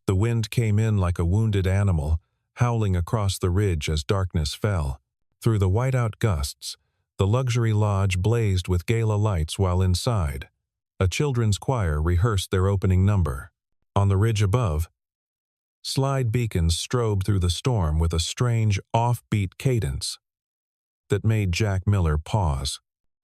The wind came in like a wounded animal, howling across the ridge as darkness fell. Through the whiteout gusts, the luxury lodge blazed with gala lights while inside, a children's choir rehearsed their opening number. On the ridge above, slide beacons strobed through the storm with a strange, offbeat cadence that made Jack Miller pause.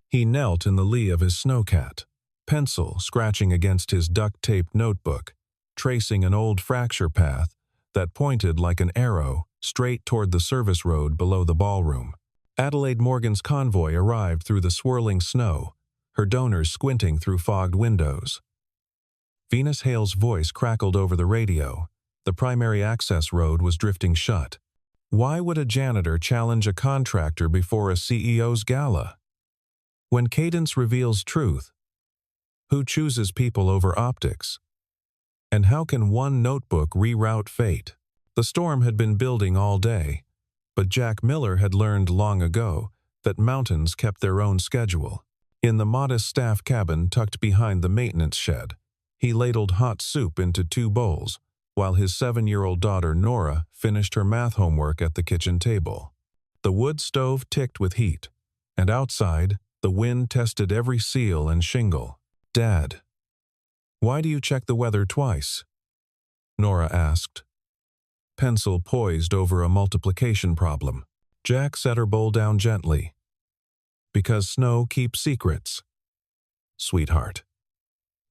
He knelt in the lee of his snowcat, pencil scratching against his duct-taped notebook, tracing an old fracture path that pointed like an arrow straight toward the service road below the ballroom. Adelaide Morgan's convoy arrived through the swirling snow, her donors squinting through fogged windows. Venus Hale's voice crackled over the radio. The primary access road was drifting shut. Why would a janitor challenge a contractor before a CEO's gala? When cadence reveals truth, who chooses people over optics? And how can one notebook reroute fate? The storm had been building all day, but Jack Miller had learned long ago that mountains kept their own schedule. In the modest staff cabin tucked behind the maintenance shed, he ladled hot soup into 2 bowls, while his 7-year-old daughter Nora finished her math homework at the kitchen table. The wood stove ticked with heat, and outside, the wind tested every seal and shingle. "Dad, why do you check the weather twice?" Nora asked, pencil poised over a multiplication problem. Jack set her bowl down gently. "Because snow keeps secrets, sweetheart.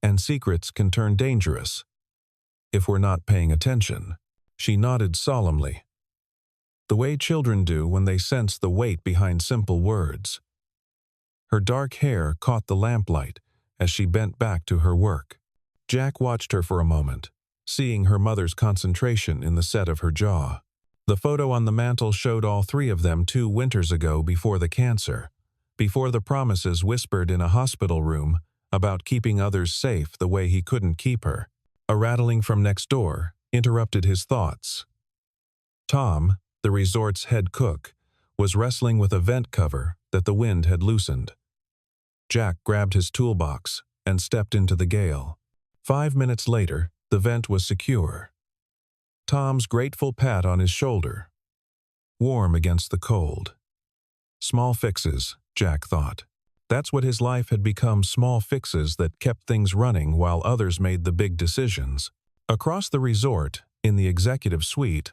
And secrets can turn dangerous if we're not paying attention." She nodded solemnly, the way children do when they sense the weight behind simple words. Her dark hair caught the lamplight as she bent back to her work. Jack watched her for a moment, seeing her mother's concentration in the set of her jaw. The photo on the mantel showed all 3 of them 2 winters ago before the cancer, before the promises whispered in a hospital room about keeping others safe the way he couldn't keep her. A rattling from next door interrupted his thoughts. Tom, the resort's head cook, was wrestling with a vent cover that the wind had loosened. Jack grabbed his toolbox and stepped into the gale. 5 minutes later, the vent was secure. Tom's grateful pat on his shoulder, warm against the cold. Small fixes, Jack thought. That's what his life had become, small fixes that kept things running while others made the big decisions. Across the resort, in the executive suite,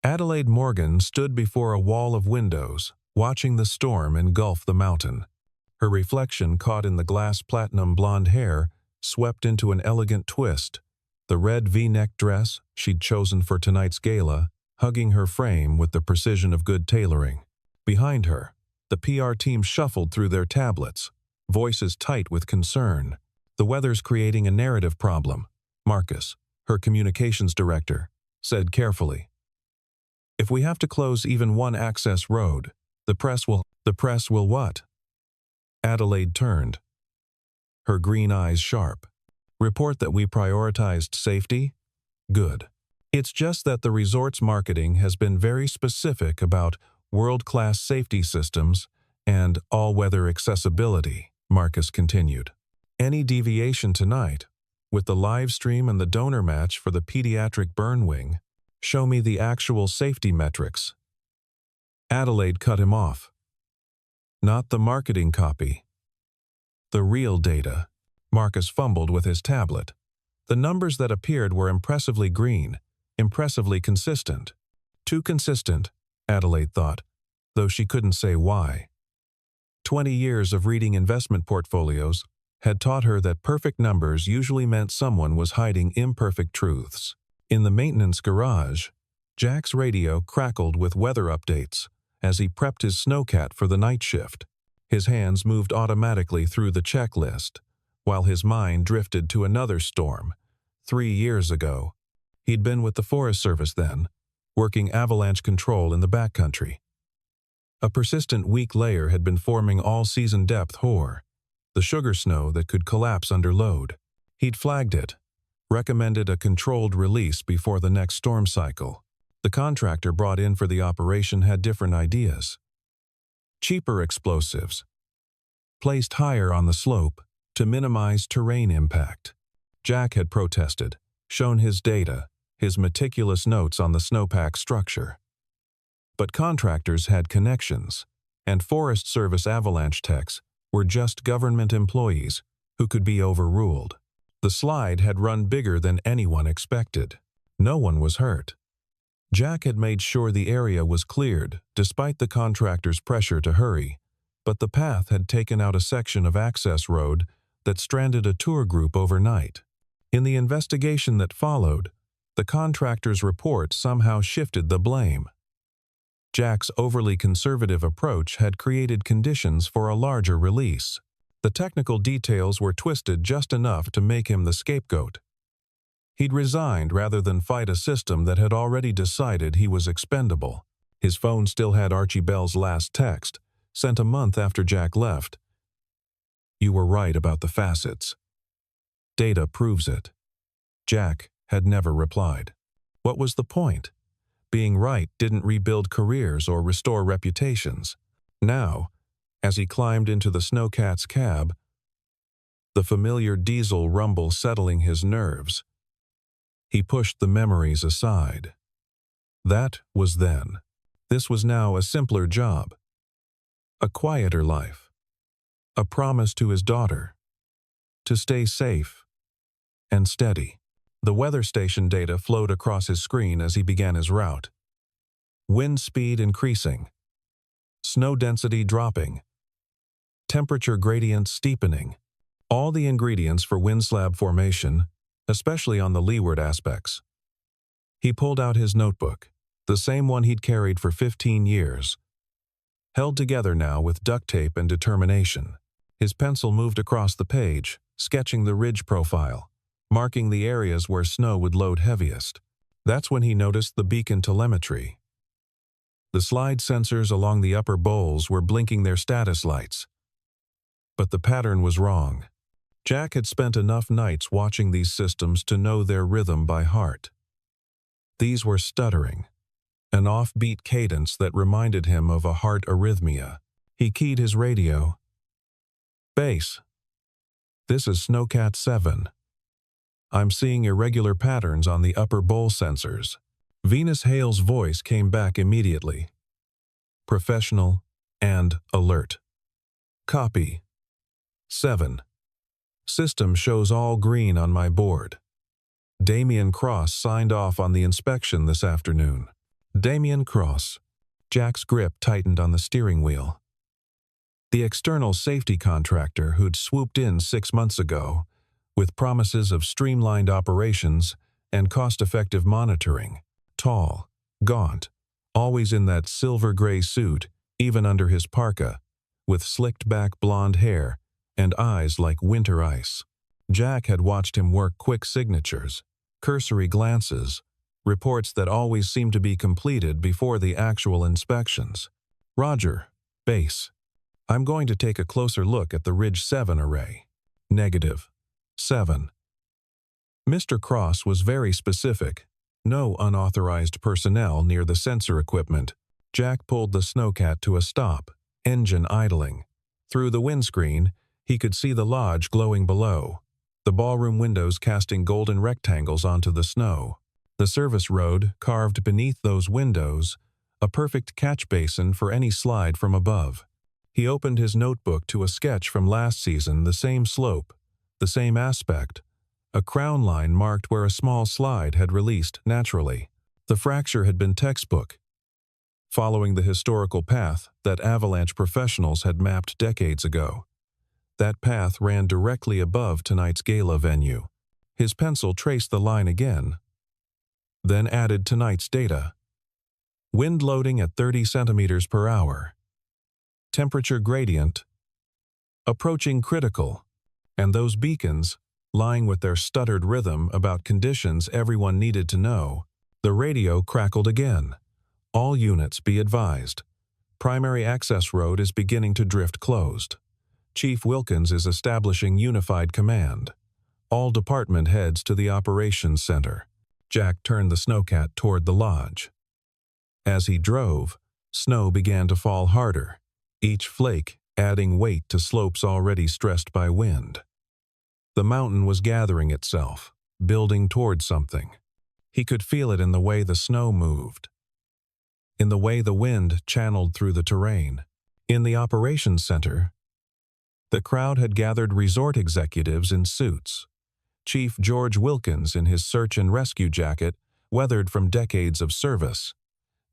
Adelaide Morgan stood before a wall of windows, watching the storm engulf the mountain. Her reflection caught in the glass platinum blonde hair swept into an elegant twist, the red V-neck dress she'd chosen for tonight's gala, hugging her frame with the precision of good tailoring. Behind her, the PR team shuffled through their tablets, voices tight with concern. "The weather's creating a narrative problem," Marcus, her communications director, said carefully. "If we have to close even one access road, the press will what?" Adelaide turned, her green eyes sharp. "Report that we prioritized safety? Good. It's just that the resort's marketing has been very specific about world-class safety systems and all-weather accessibility," Marcus continued. "Any deviation tonight, with the live stream and the donor match for the pediatric burn wing, show me the actual safety metrics." Adelaide cut him off. "Not the marketing copy. The real data." Marcus fumbled with his tablet. The numbers that appeared were impressively green, impressively consistent. Too consistent, Adelaide thought, though she couldn't say why. 20 years of reading investment portfolios had taught her that perfect numbers usually meant someone was hiding imperfect truths. In the maintenance garage, Jack's radio crackled with weather updates as he prepped his snowcat for the night shift. His hands moved automatically through the checklist, while his mind drifted to another storm. 3 years ago, he'd been with the Forest Service then, working avalanche control in the backcountry. A persistent weak layer had been forming all-season depth hoar, the sugar snow that could collapse under load. He'd flagged it, recommended a controlled release before the next storm cycle. The contractor brought in for the operation had different ideas. Cheaper explosives, placed higher on the slope to minimize terrain impact. Jack had protested, shown his data, his meticulous notes on the snowpack structure. But contractors had connections, and Forest Service avalanche techs were just government employees who could be overruled. The slide had run bigger than anyone expected. No one was hurt. Jack had made sure the area was cleared despite the contractor's pressure to hurry, but the path had taken out a section of access road that stranded a tour group overnight. In the investigation that followed, the contractor's report somehow shifted the blame. Jack's overly conservative approach had created conditions for a larger release. The technical details were twisted just enough to make him the scapegoat. He'd resigned rather than fight a system that had already decided he was expendable. His phone still had Archie Bell's last text, sent a month after Jack left. "You were right about the facets. Data proves it." Jack had never replied. What was the point? Being right didn't rebuild careers or restore reputations. Now, as he climbed into the Snowcat's cab, the familiar diesel rumble settling his nerves, he pushed the memories aside. That was then. This was now a simpler job. A quieter life. A promise to his daughter. To stay safe and steady. The weather station data flowed across his screen as he began his route. Wind speed increasing. Snow density dropping. Temperature gradient steepening. All the ingredients for wind slab formation, especially on the leeward aspects. He pulled out his notebook, the same one he'd carried for 15 years. Held together now with duct tape and determination. His pencil moved across the page, sketching the ridge profile, marking the areas where snow would load heaviest. That's when he noticed the beacon telemetry. The slide sensors along the upper bowls were blinking their status lights. But the pattern was wrong. Jack had spent enough nights watching these systems to know their rhythm by heart. These were stuttering, an offbeat cadence that reminded him of a heart arrhythmia. He keyed his radio. "Base. This is Snowcat 7. I'm seeing irregular patterns on the upper bowl sensors." Venus Hale's voice came back immediately. Professional and alert. "Copy. 7. System shows all green on my board. Damian Cross signed off on the inspection this afternoon." Damian Cross. Jack's grip tightened on the steering wheel. The external safety contractor who'd swooped in 6 months ago, with promises of streamlined operations and cost-effective monitoring. Tall, gaunt, always in that silver-gray suit, even under his parka, with slicked-back blonde hair and eyes like winter ice. Jack had watched him work quick signatures, cursory glances, reports that always seemed to be completed before the actual inspections. "Roger, base. I'm going to take a closer look at the Ridge 7 array." "Negative. 7. Mr. Cross was very specific. No unauthorized personnel near the sensor equipment. Jack pulled the Snowcat to a stop, engine idling. Through the windscreen, he could see the lodge glowing below, the ballroom windows casting golden rectangles onto the snow. The service road, carved beneath those windows, a perfect catch basin for any slide from above. He opened his notebook to a sketch from last season, the same slope, the same aspect. A crown line marked where a small slide had released naturally. The fracture had been textbook, following the historical path that avalanche professionals had mapped decades ago. That path ran directly above tonight's gala venue. His pencil traced the line again, then added tonight's data. Wind loading at 30 centimeters per hour. Temperature gradient approaching critical, and those beacons lying with their stuttered rhythm about conditions everyone needed to know. The radio crackled again. "All units be advised. Primary access road is beginning to drift closed. Chief Wilkins is establishing unified command. All department heads to the operations center." Jack turned the Snowcat toward the lodge. As he drove, snow began to fall harder, each flake adding weight to slopes already stressed by wind. The mountain was gathering itself, building towards something. He could feel it in the way the snow moved, in the way the wind channeled through the terrain. In the operations center, the crowd had gathered resort executives in suits. Chief George Wilkins in his search and rescue jacket, weathered from decades of service.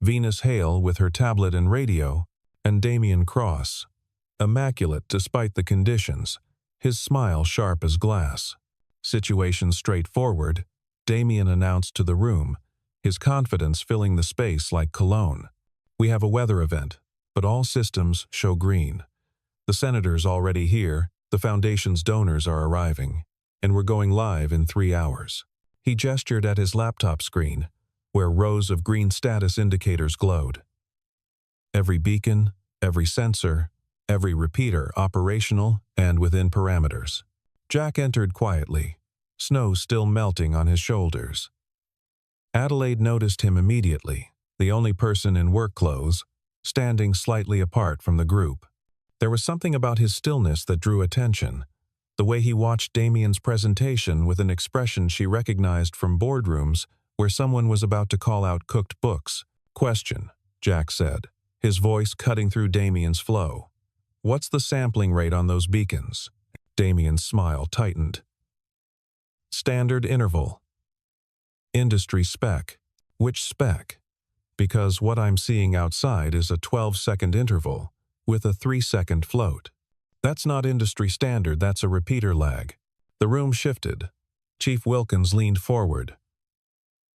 Venus Hale with her tablet and radio, and Damian Cross, immaculate despite the conditions, his smile sharp as glass. Situation straightforward, Damian announced to the room, his confidence filling the space like cologne. We have a weather event, but all systems show green. The senator's already here, the foundation's donors are arriving, and we're going live in 3 hours. He gestured at his laptop screen, where rows of green status indicators glowed. Every beacon, every sensor, every repeater operational and within parameters. Jack entered quietly, snow still melting on his shoulders. Adelaide noticed him immediately, the only person in work clothes, standing slightly apart from the group. There was something about his stillness that drew attention, the way he watched Damian's presentation with an expression she recognized from boardrooms where someone was about to call out cooked books. Question, Jack said, his voice cutting through Damian's flow. What's the sampling rate on those beacons? Damian's smile tightened. Standard interval. Industry spec. Which spec? Because what I'm seeing outside is a 12-second interval with a 3-second float. That's not industry standard, that's a repeater lag. The room shifted. Chief Wilkins leaned forward.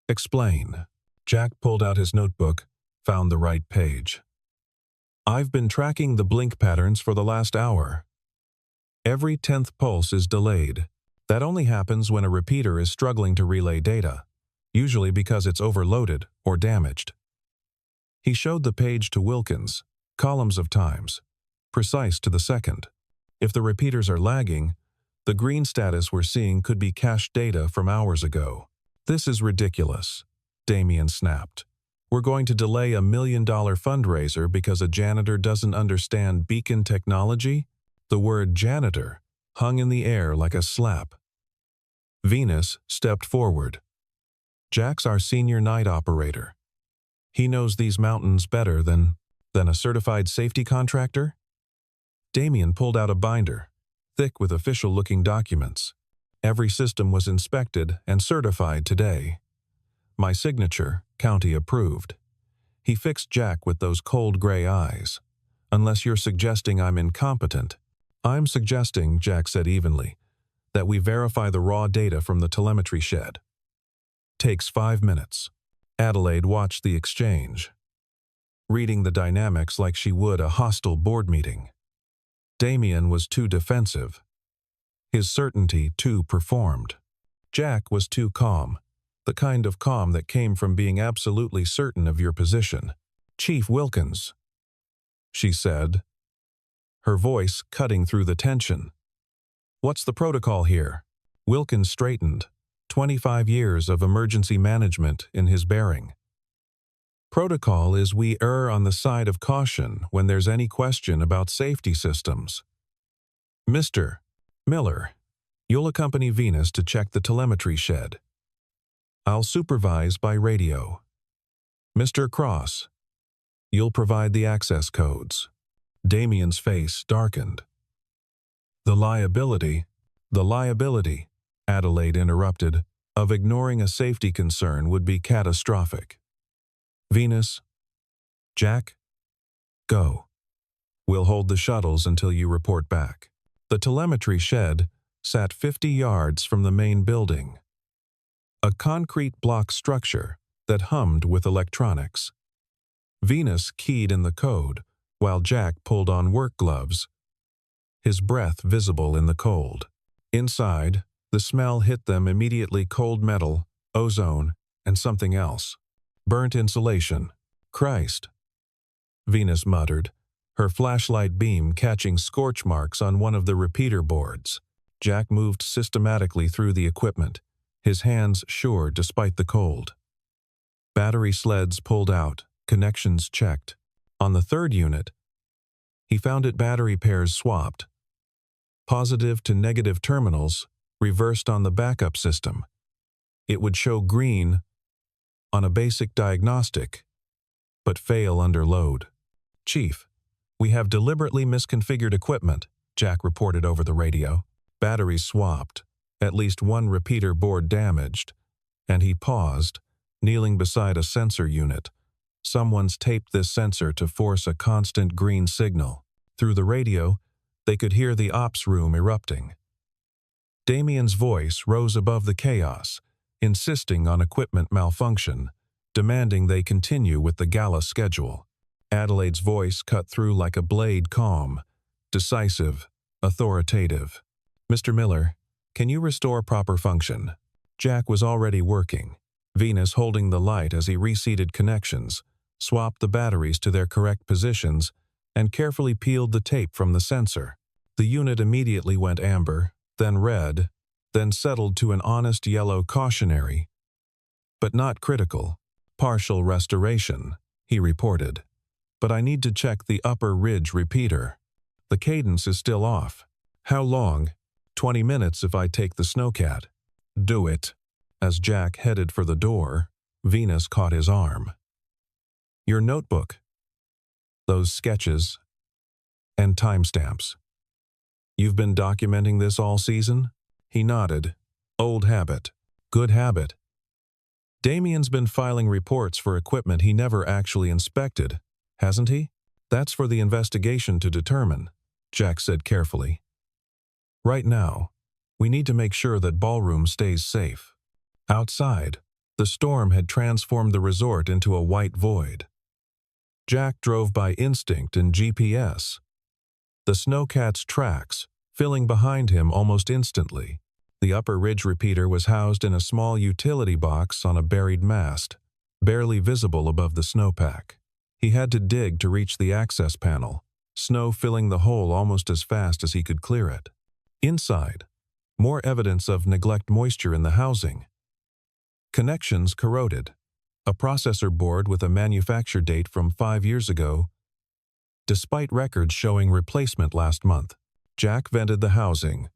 Explain. Jack pulled out his notebook, found the right page. I've been tracking the blink patterns for the last hour. Every 10th pulse is delayed. That only happens when a repeater is struggling to relay data, usually because it's overloaded or damaged. He showed the page to Wilkins, columns of times, precise to the second. If the repeaters are lagging, the green status we're seeing could be cached data from hours ago. This is ridiculous, Damian snapped. We're going to delay $1 million fundraiser because a janitor doesn't understand beacon technology? The word janitor hung in the air like a slap. Venus stepped forward. Jack's our senior night operator. He knows these mountains better than a certified safety contractor? Damian pulled out a binder, thick with official-looking documents. Every system was inspected and certified today. My signature, county approved. He fixed Jack with those cold gray eyes. Unless you're suggesting I'm incompetent. I'm suggesting, Jack said evenly, that we verify the raw data from the telemetry shed. Takes 5 minutes. Adelaide watched the exchange, reading the dynamics like she would a hostile board meeting. Damian was too defensive. His certainty too performed. Jack was too calm, the kind of calm that came from being absolutely certain of your position. Chief Wilkins, she said, her voice cutting through the tension. What's the protocol here? Wilkins straightened, 25 years of emergency management in his bearing. Protocol is we err on the side of caution when there's any question about safety systems. Mr. Miller, you'll accompany Venus to check the telemetry shed. I'll supervise by radio. Mr. Cross, you'll provide the access codes. Damian's face darkened. The liability, Adelaide interrupted, of ignoring a safety concern would be catastrophic. Venus, Jack, go. We'll hold the shuttles until you report back. The telemetry shed sat 50 yards from the main building. A concrete block structure that hummed with electronics. Venus keyed in the code while Jack pulled on work gloves, his breath visible in the cold. Inside, the smell hit them immediately: cold metal, ozone, and something else. Burnt insulation. Christ, Venus muttered, her flashlight beam catching scorch marks on one of the repeater boards. Jack moved systematically through the equipment, his hands sure despite the cold. Battery sleds pulled out, connections checked. On the third unit, he found it battery pairs swapped. Positive to negative terminals reversed on the backup system. It would show green on a basic diagnostic, but fail under load. "Chief, we have deliberately misconfigured equipment," Jack reported over the radio. "Batteries swapped, at least one repeater board damaged," and he paused, kneeling beside a sensor unit. "Someone's taped this sensor to force a constant green signal." Through the radio, they could hear the ops room erupting. Damien's voice rose above the chaos, insisting on equipment malfunction, demanding they continue with the gala schedule. Adelaide's voice cut through like a blade, calm, decisive, authoritative. "Mr. Miller, can you restore proper function?" Jack was already working, Venus holding the light as he reseated connections, swapped the batteries to their correct positions, and carefully peeled the tape from the sensor. The unit immediately went amber, then red, then settled to an honest yellow cautionary. "But not critical. Partial restoration," he reported. "But I need to check the upper ridge repeater. The cadence is still off." "How long?" 20 minutes if I take the snowcat." "Do it." As Jack headed for the door, Venus caught his arm. "Your notebook. Those sketches. And timestamps. You've been documenting this all season?" He nodded. "Old habit. Good habit." "Damien's been filing reports for equipment he never actually inspected, hasn't he?" "That's for the investigation to determine," Jack said carefully. "Right now, we need to make sure that ballroom stays safe." Outside, the storm had transformed the resort into a white void. Jack drove by instinct and GPS, the snowcat's tracks filling behind him almost instantly. The upper ridge repeater was housed in a small utility box on a buried mast, barely visible above the snowpack. He had to dig to reach the access panel, snow filling the hole almost as fast as he could clear it. Inside, more evidence of neglect moisture in the housing. Connections corroded. A processor board with a manufacture date from 5 years ago, despite records showing replacement last month. Jack vented the housing,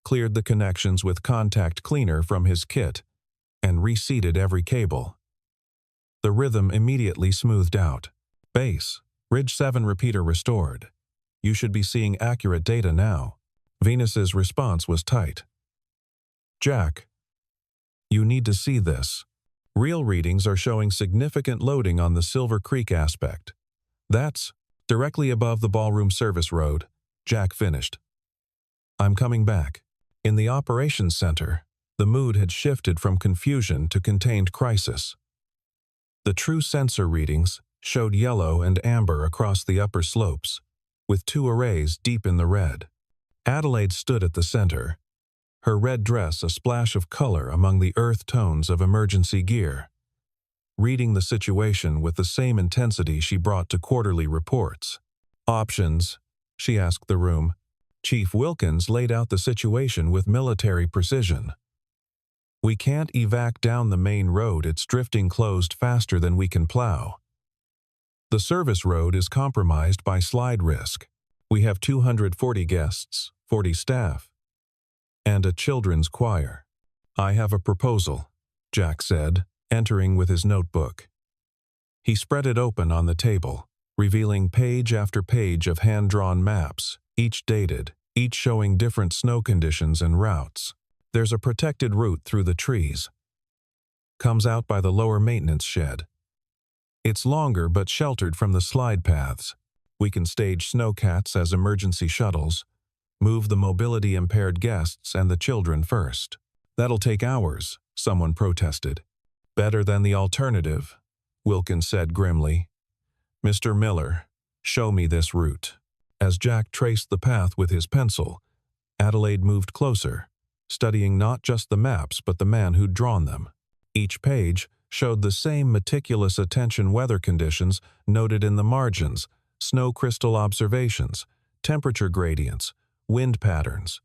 cleared the connections with contact cleaner from his kit, and reseated every cable. The rhythm immediately smoothed out. "Base, Ridge 7 repeater restored. You should be seeing accurate data now." Venus's response was tight. "Jack, you need to see this. Real readings are showing significant loading on the Silver Creek aspect. That's directly above the ballroom service road," Jack finished. "I'm coming back." In the operations center, the mood had shifted from confusion to contained crisis. The true sensor readings showed yellow and amber across the upper slopes, with 2 arrays deep in the red. Adelaide stood at the center, her red dress a splash of color among the earth tones of emergency gear, reading the situation with the same intensity she brought to quarterly reports. "Options?" she asked the room. Chief Wilkins laid out the situation with military precision. "We can't evac down the main road, it's drifting closed faster than we can plow. The service road is compromised by slide risk. We have 240 guests, 40 staff, and a children's choir." "I have a proposal," Jack said, entering with his notebook. He spread it open on the table, revealing page after page of hand-drawn maps, each dated, each showing different snow conditions and routes. "There's a protected route through the trees. Comes out by the lower maintenance shed. It's longer but sheltered from the slide paths. We can stage snowcats as emergency shuttles, move the mobility-impaired guests and the children first." "That'll take hours," someone protested. "Better than the alternative," Wilkins said grimly. "Mr. Miller, show me this route." As Jack traced the path with his pencil, Adelaide moved closer, studying not just the maps but the man who'd drawn them. Each page showed the same meticulous attention: weather conditions noted in the margins, snow crystal observations, temperature gradients, wind patterns.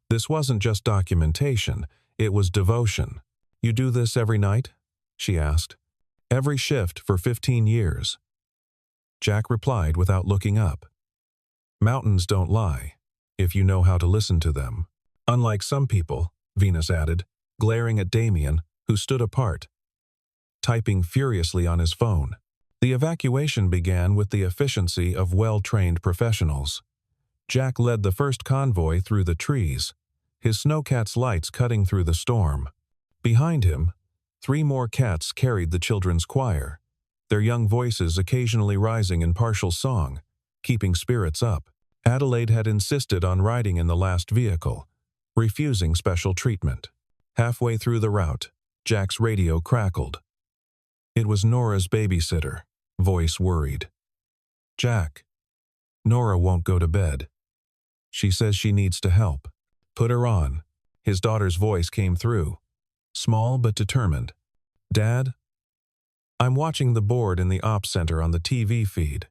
This wasn't just documentation, it was devotion. "You do this every night?" she asked. "Every shift for 15 years. Jack replied without looking up. "Mountains don't lie, if you know how to listen to them. Unlike some people," Venus added, glaring at Damien, who stood apart, typing furiously on his phone. The evacuation began with the efficiency of well-trained professionals. Jack led the first convoy through the trees, his snowcat's lights cutting through the storm. Behind him, 3 more cats carried the children's choir, their young voices occasionally rising in partial song, keeping spirits up. Adelaide had insisted on riding in the last vehicle, refusing special treatment. Halfway through the route, Jack's radio crackled. It was Nora's babysitter, voice worried. "Jack, Nora won't go to bed. She says she needs to help. Put her on." His daughter's voice came through, small but determined. "Dad, I'm watching the board in the ops center on the TV feed.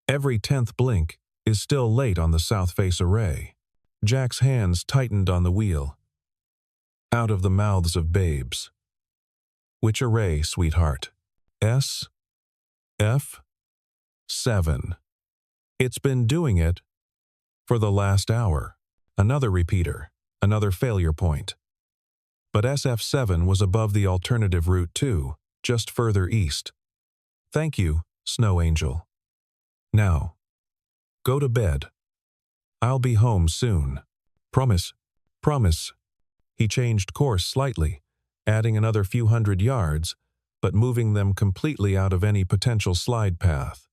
Every 10th blink is still late on the south face array." Jack's hands tightened on the wheel. Out of the mouths of babes. "Which array, sweetheart?" "S? F? 7. It's been doing it for the last hour." Another repeater, another failure point. But SF7 was above the alternative route too, just further east. "Thank you, Snow Angel. Now, go to bed. I'll be home soon. Promise, promise." He changed course slightly, adding another few hundred yards, but moving them completely out of any potential slide path.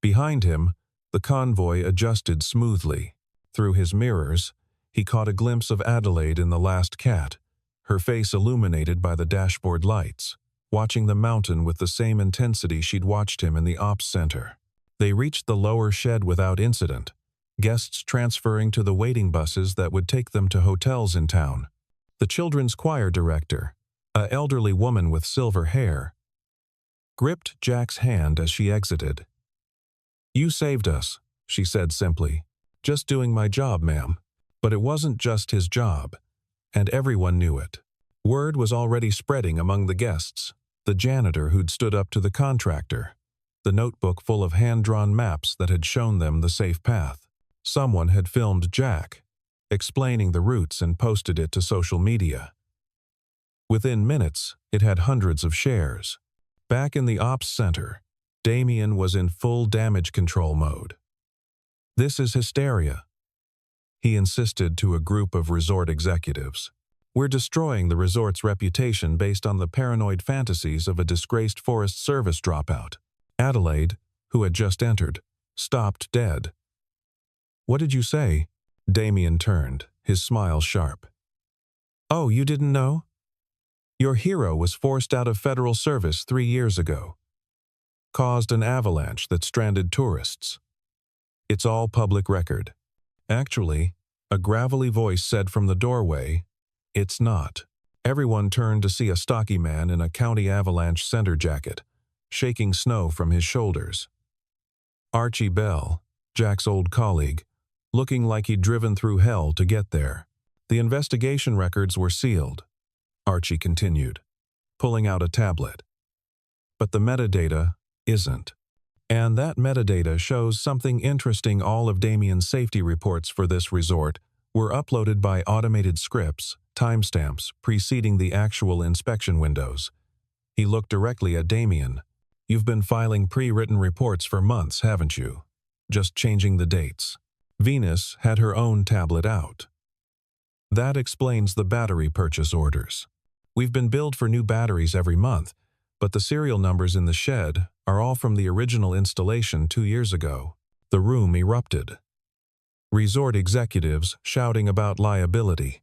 Behind him, the convoy adjusted smoothly. Through his mirrors, he caught a glimpse of Adelaide in the last cat, her face illuminated by the dashboard lights, watching the mountain with the same intensity she'd watched him in the ops center. They reached the lower shed without incident, guests transferring to the waiting buses that would take them to hotels in town. The children's choir director, an elderly woman with silver hair, gripped Jack's hand as she exited. "You saved us," she said simply. "Just doing my job, ma'am." But it wasn't just his job, and everyone knew it. Word was already spreading among the guests. The janitor who'd stood up to the contractor, the notebook full of hand-drawn maps that had shown them the safe path. Someone had filmed Jack, explaining the routes and posted it to social media. Within minutes, it had hundreds of shares. Back in the ops center, Damien was in full damage control mode. "This is hysteria," he insisted to a group of resort executives. "We're destroying the resort's reputation based on the paranoid fantasies of a disgraced Forest Service dropout." Adelaide, who had just entered, stopped dead. "What did you say?" Damien turned, his smile sharp. "Oh, you didn't know? Your hero was forced out of federal service 3 years ago. Caused an avalanche that stranded tourists. It's all public record." Actually, a gravelly voice said from the doorway, "It's not." Everyone turned to see a stocky man in a county avalanche center jacket, shaking snow from his shoulders. Archie Bell, Jack's old colleague, looking like he'd driven through hell to get there. "The investigation records were sealed," Archie continued, pulling out a tablet. "But the metadata isn't. And that metadata shows something interesting. All of Damien's safety reports for this resort were uploaded by automated scripts, timestamps preceding the actual inspection windows." He looked directly at Damien. "You've been filing pre-written reports for months, haven't you? Just changing the dates." Venus had her own tablet out. "That explains the battery purchase orders. We've been billed for new batteries every month, but the serial numbers in the shed are all from the original installation 2 years ago." The room erupted. Resort executives shouting about liability.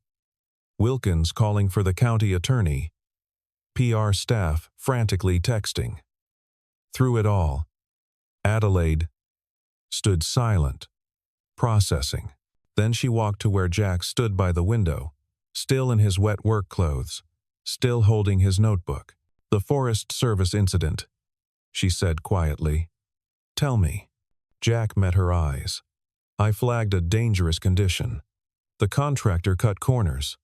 Wilkins calling for the county attorney. PR staff frantically texting. Through it all, Adelaide stood silent, processing. Then she walked to where Jack stood by the window, still in his wet work clothes, still holding his notebook. "The Forest Service incident," she said quietly. "Tell me." Jack met her eyes. "I flagged a dangerous condition. The contractor cut corners.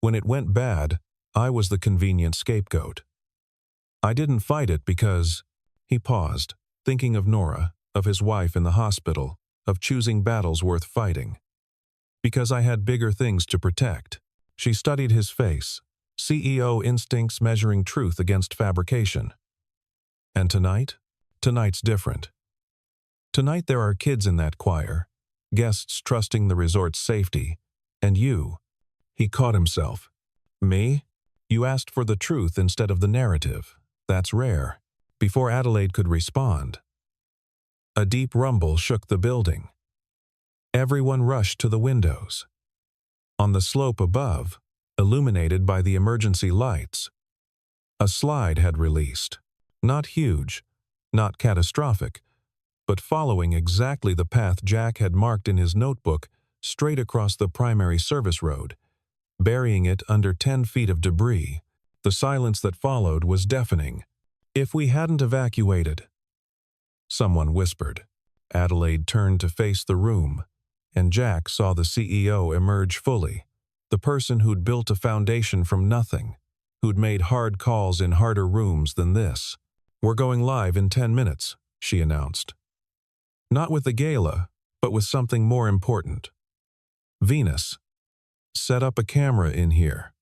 When it went bad, I was the convenient scapegoat. I didn't fight it because—" He paused, thinking of Nora, of his wife in the hospital, of choosing battles worth fighting. "Because I had bigger things to protect." She studied his face, CEO instincts measuring truth against fabrication. And tonight? Tonight's different. Tonight there are kids in that choir, guests trusting the resort's safety, and you. He caught himself. Me? You asked for the truth instead of the narrative. That's rare. Before Adelaide could respond, a deep rumble shook the building. Everyone rushed to the windows. On the slope above, illuminated by the emergency lights, a slide had released. Not huge, not catastrophic, but following exactly the path Jack had marked in his notebook straight across the primary service road, burying it under 10 feet of debris. The silence that followed was deafening. If we hadn't evacuated, someone whispered. Adelaide turned to face the room, and Jack saw the CEO emerge fully, the person who'd built a foundation from nothing, who'd made hard calls in harder rooms than this. "We're going live in 10 minutes, she announced. Not with the gala, but with something more important. Venus, set up a camera in here.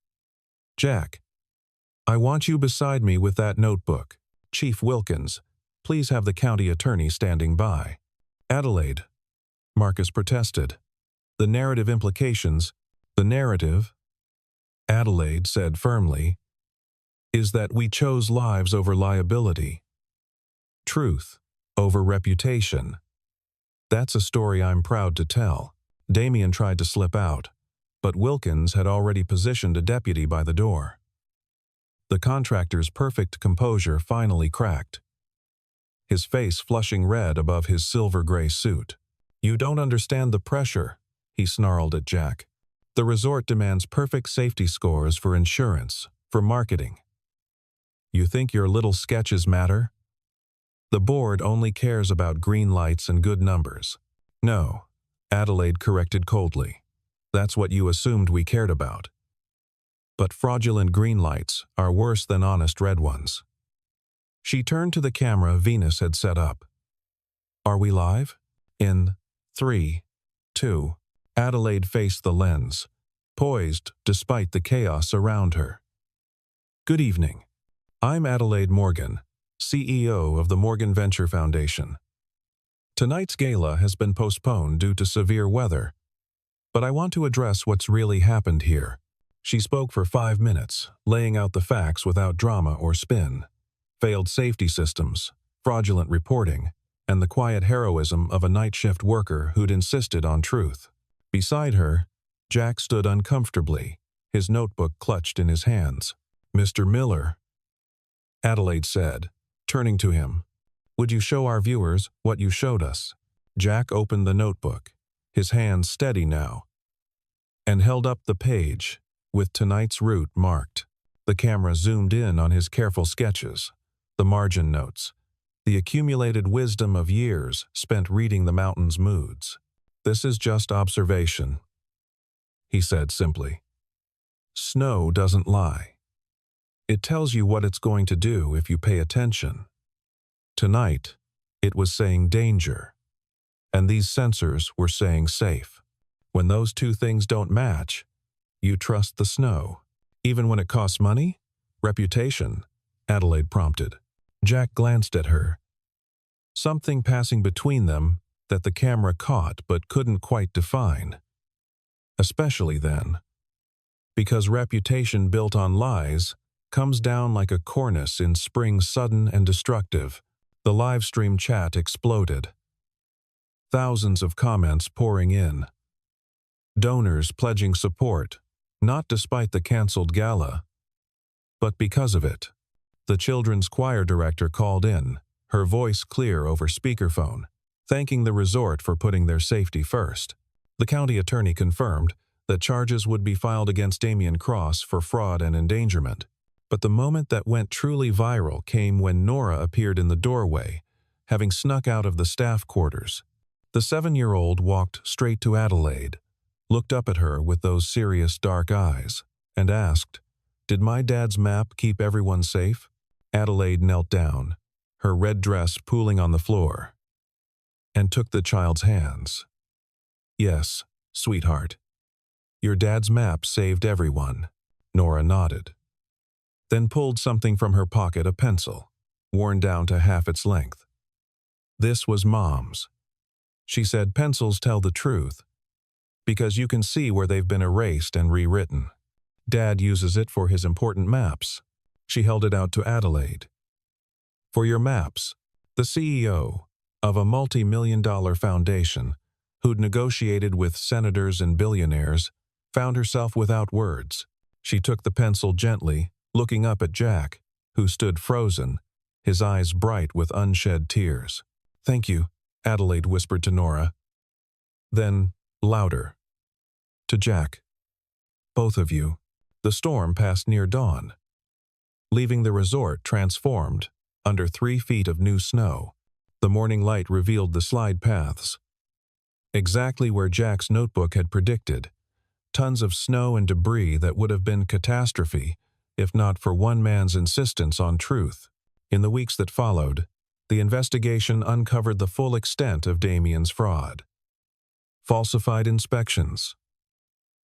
Jack, I want you beside me with that notebook. Chief Wilkins, please have the county attorney standing by." "Adelaide," Marcus protested. "The narrative implications, the narrative," Adelaide said firmly, "is that we chose lives over liability. Truth over reputation. That's a story I'm proud to tell." Damien tried to slip out, but Wilkins had already positioned a deputy by the door. The contractor's perfect composure finally cracked, his face flushing red above his silver-gray suit. "You don't understand the pressure," he snarled at Jack. "The resort demands perfect safety scores for insurance, for marketing. You think your little sketches matter? The board only cares about green lights and good numbers." "No," Adelaide corrected coldly. "That's what you assumed we cared about. But fraudulent green lights are worse than honest red ones." She turned to the camera Venus had set up. "Are we live?" In 3, 2, Adelaide faced the lens, poised despite the chaos around her. "Good evening. I'm Adelaide Morgan, CEO of the Morgan Venture Foundation. Tonight's gala has been postponed due to severe weather, but I want to address what's really happened here." She spoke for 5 minutes, laying out the facts without drama or spin. Failed safety systems, fraudulent reporting, and the quiet heroism of a night shift worker who'd insisted on truth. Beside her, Jack stood uncomfortably, his notebook clutched in his hands. "Mr. Miller," Adelaide said, turning to him, "would you show our viewers what you showed us?" Jack opened the notebook, his hands steady now, and held up the page, with tonight's route marked. The camera zoomed in on his careful sketches, the margin notes, the accumulated wisdom of years spent reading the mountain's moods. "This is just observation," he said simply. "Snow doesn't lie. It tells you what it's going to do if you pay attention. Tonight, it was saying danger, and these sensors were saying safe. When those two things don't match, you trust the snow, even when it costs money?" "Reputation," Adelaide prompted. Jack glanced at her, something passing between them that the camera caught but couldn't quite define. Especially then, because reputation built on lies comes down like a cornice in spring, sudden and destructive. The live stream chat exploded. Thousands of comments pouring in. Donors pledging support, not despite the canceled gala, but because of it. The children's choir director called in, her voice clear over speakerphone, thanking the resort for putting their safety first. The county attorney confirmed that charges would be filed against Damien Cross for fraud and endangerment. But the moment that went truly viral came when Nora appeared in the doorway, having snuck out of the staff quarters. The 7-year-old walked straight to Adelaide, looked up at her with those serious dark eyes, and asked, "Did my dad's map keep everyone safe?" Adelaide knelt down, her red dress pooling on the floor, and took the child's hands. "Yes, sweetheart. Your dad's map saved everyone." Nora nodded. then pulled something from her pocket, a pencil, worn down to half its length. This was Mom's. She said, "Pencils tell the truth, because you can see where they've been erased and rewritten. Dad uses it for his important maps." She held it out to Adelaide. "For your maps." The CEO of a multi-million-dollar foundation, who'd negotiated with senators and billionaires, found herself without words. She took the pencil gently, looking up at Jack, who stood frozen, his eyes bright with unshed tears. "Thank you," Adelaide whispered to Nora. Then, louder, to Jack. "Both of you." The storm passed near dawn, leaving the resort transformed under 3 feet of new snow. The morning light revealed the slide paths, exactly where Jack's notebook had predicted. Tons of snow and debris that would have been catastrophe if not for one man's insistence on truth. In the weeks that followed, the investigation uncovered the full extent of Damien's fraud. Falsified inspections,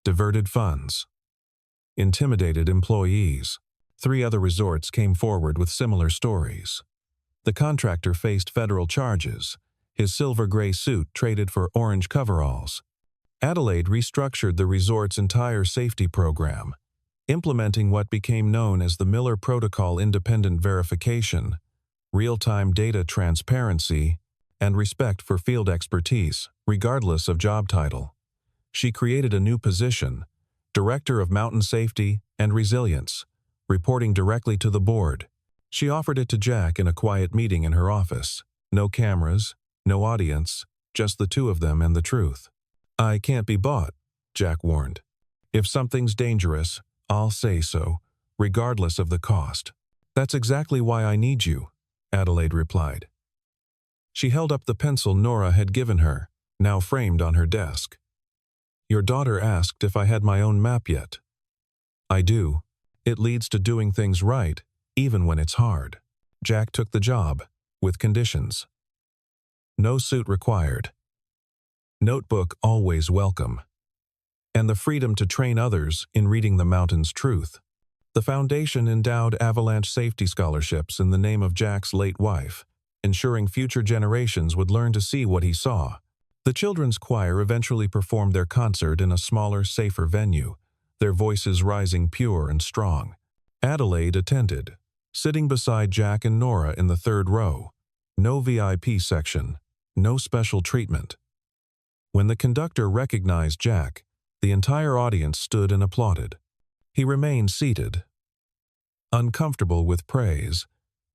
diverted funds, intimidated employees. 3 other resorts came forward with similar stories. The contractor faced federal charges, his silver-gray suit traded for orange coveralls. Adelaide restructured the resort's entire safety program, implementing what became known as the Miller Protocol: independent verification, real-time data transparency, and respect for field expertise, regardless of job title. She created a new position, Director of Mountain Safety and Resilience, reporting directly to the board. She offered it to Jack in a quiet meeting in her office. No cameras, no audience, just the 2 of them and the truth. "I can't be bought," Jack warned. "If something's dangerous, I'll say so, regardless of the cost." "That's exactly why I need you," Adelaide replied. She held up the pencil Nora had given her, now framed on her desk. "Your daughter asked if I had my own map yet." "I do. It leads to doing things right, even when it's hard." Jack took the job, with conditions. No suit required. Notebook always welcome. And the freedom to train others in reading the mountain's truth. The foundation endowed avalanche safety scholarships in the name of Jack's late wife, ensuring future generations would learn to see what he saw. The children's choir eventually performed their concert in a smaller, safer venue, their voices rising pure and strong. Adelaide attended, sitting beside Jack and Nora in the 3rd row. No VIP section, no special treatment. When the conductor recognized Jack, the entire audience stood and applauded. He remained seated, uncomfortable with praise,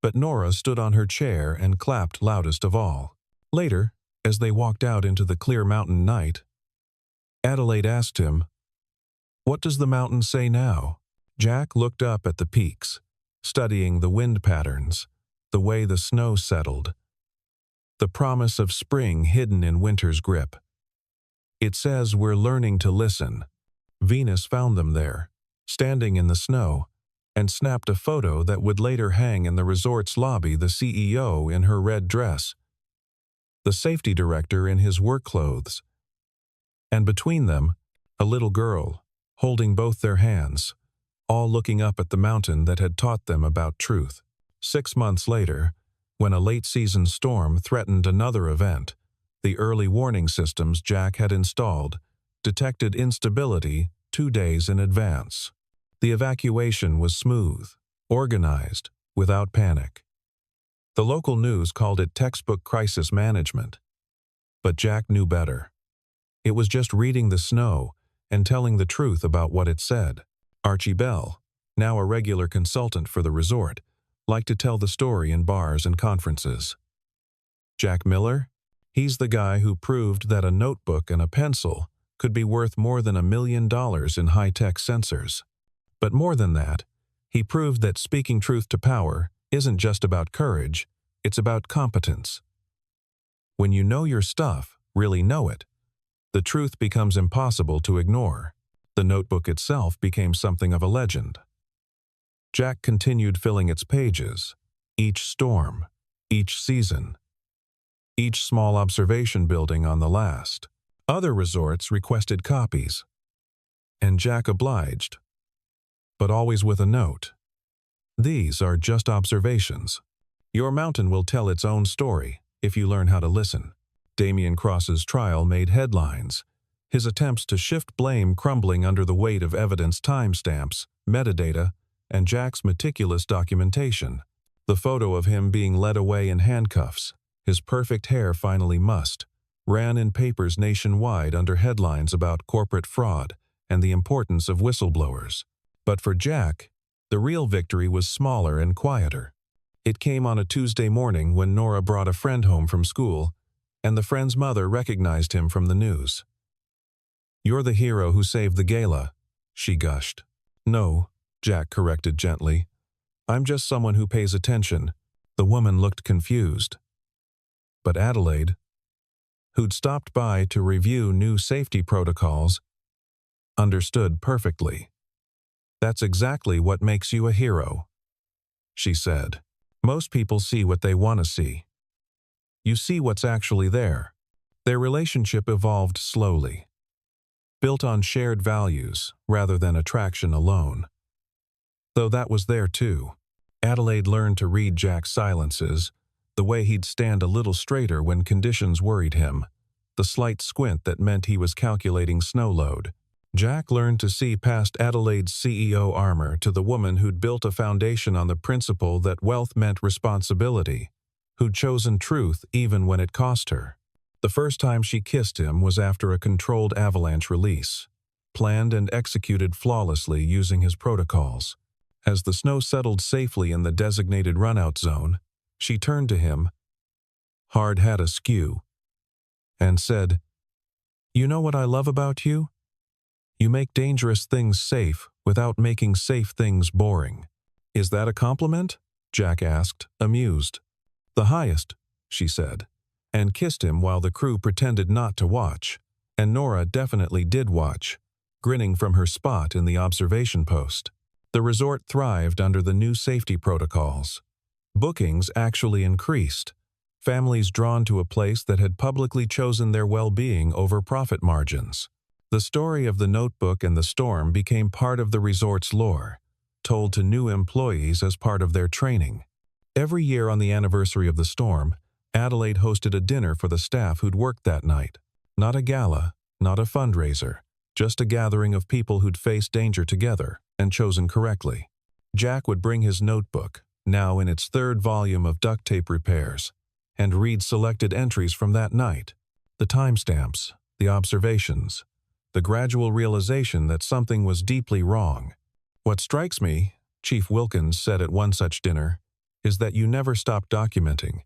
but Nora stood on her chair and clapped loudest of all. Later, as they walked out into the clear mountain night, Adelaide asked him, "What does the mountain say now?" Jack looked up at the peaks, studying the wind patterns, the way the snow settled, the promise of spring hidden in winter's grip. "It says we're learning to listen." Venus found them there, standing in the snow, and snapped a photo that would later hang in the resort's lobby, the CEO in her red dress, the safety director in his work clothes, and between them, a little girl, holding both their hands, all looking up at the mountain that had taught them about truth. 6 months later, when a late-season storm threatened another event, the early warning systems Jack had installed detected instability 2 days in advance. The evacuation was smooth, organized, without panic. The local news called it textbook crisis management. But Jack knew better. It was just reading the snow and telling the truth about what it said. Archie Bell, now a regular consultant for the resort, liked to tell the story in bars and conferences. Jack Miller? He's the guy who proved that a notebook and a pencil could be worth more than $1 million in high-tech sensors. But more than that, he proved that speaking truth to power isn't just about courage, it's about competence. When you know your stuff, really know it, the truth becomes impossible to ignore. The notebook itself became something of a legend. Jack continued filling its pages, each storm, each season, each small observation building on the last. Other resorts requested copies, and Jack obliged, but always with a note. These are just observations. Your mountain will tell its own story if you learn how to listen. Damian Cross's trial made headlines, his attempts to shift blame crumbling under the weight of evidence timestamps, metadata, and Jack's meticulous documentation. The photo of him being led away in handcuffs, his perfect hair finally mussed, ran in papers nationwide under headlines about corporate fraud and the importance of whistleblowers. But for Jack, the real victory was smaller and quieter. It came on a Tuesday morning when Nora brought a friend home from school, and the friend's mother recognized him from the news. "You're the hero who saved the gala," she gushed. "No," Jack corrected gently. "I'm just someone who pays attention." The woman looked confused. But Adelaide, who'd stopped by to review new safety protocols, understood perfectly. "That's exactly what makes you a hero," she said. "Most people see what they want to see. You see what's actually there." Their relationship evolved slowly, built on shared values rather than attraction alone. Though that was there too. Adelaide learned to read Jack's silences, the way he'd stand a little straighter when conditions worried him, the slight squint that meant he was calculating snow load. Jack learned to see past Adelaide's CEO armor to the woman who'd built a foundation on the principle that wealth meant responsibility, who'd chosen truth even when it cost her. The first time she kissed him was after a controlled avalanche release, planned and executed flawlessly using his protocols. As the snow settled safely in the designated runout zone, she turned to him, hard hat askew, and said, "You know what I love about you? You make dangerous things safe without making safe things boring." "Is that a compliment?" Jack asked, amused. "The highest," she said, and kissed him while the crew pretended not to watch, and Nora definitely did watch, grinning from her spot in the observation post. The resort thrived under the new safety protocols. Bookings actually increased, families drawn to a place that had publicly chosen their well-being over profit margins. The story of the notebook and the storm became part of the resort's lore, told to new employees as part of their training. Every year on the anniversary of the storm, Adelaide hosted a dinner for the staff who'd worked that night. Not a gala, not a fundraiser, just a gathering of people who'd faced danger together and chosen correctly. Jack would bring his notebook, now in its third volume of duct tape repairs, and read selected entries from that night. The timestamps, the observations, the gradual realization that something was deeply wrong. "What strikes me," Chief Wilkins said at one such dinner, "is that you never stop documenting.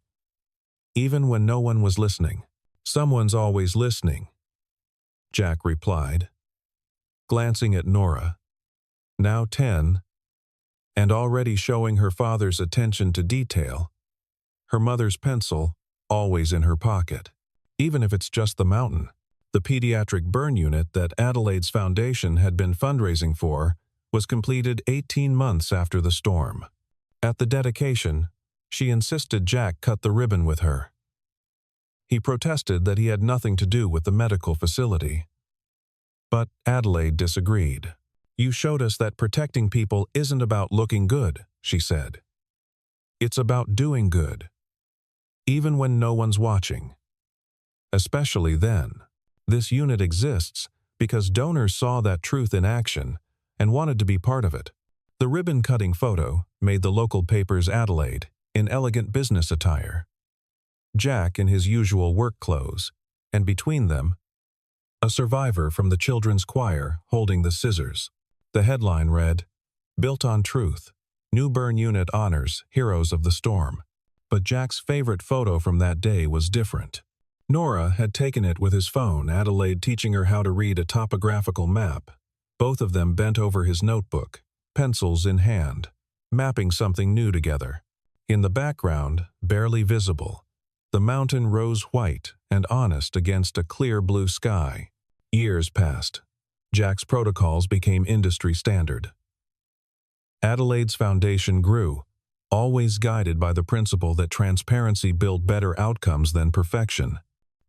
Even when no one was listening." "Someone's always listening," Jack replied, glancing at Nora, now 10, and already showing her father's attention to detail, her mother's pencil always in her pocket, even if it's just the mountain. The pediatric burn unit that Adelaide's foundation had been fundraising for was completed 18 months after the storm. At the dedication, she insisted Jack cut the ribbon with her. He protested that he had nothing to do with the medical facility. But Adelaide disagreed. "You showed us that protecting people isn't about looking good," she said. "It's about doing good, even when no one's watching. Especially then. This unit exists because donors saw that truth in action and wanted to be part of it." The ribbon-cutting photo made the local paper's Adelaide in elegant business attire, Jack in his usual work clothes, and between them, a survivor from the children's choir holding the scissors. The headline read, "Built on Truth, New Burn Unit Honors Heroes of the Storm." But Jack's favorite photo from that day was different. Nora had taken it with his phone, Adelaide teaching her how to read a topographical map, both of them bent over his notebook, pencils in hand, mapping something new together. In the background, barely visible, the mountain rose white and honest against a clear blue sky. Years passed. Jack's protocols became industry standard. Adelaide's foundation grew, always guided by the principle that transparency built better outcomes than perfection.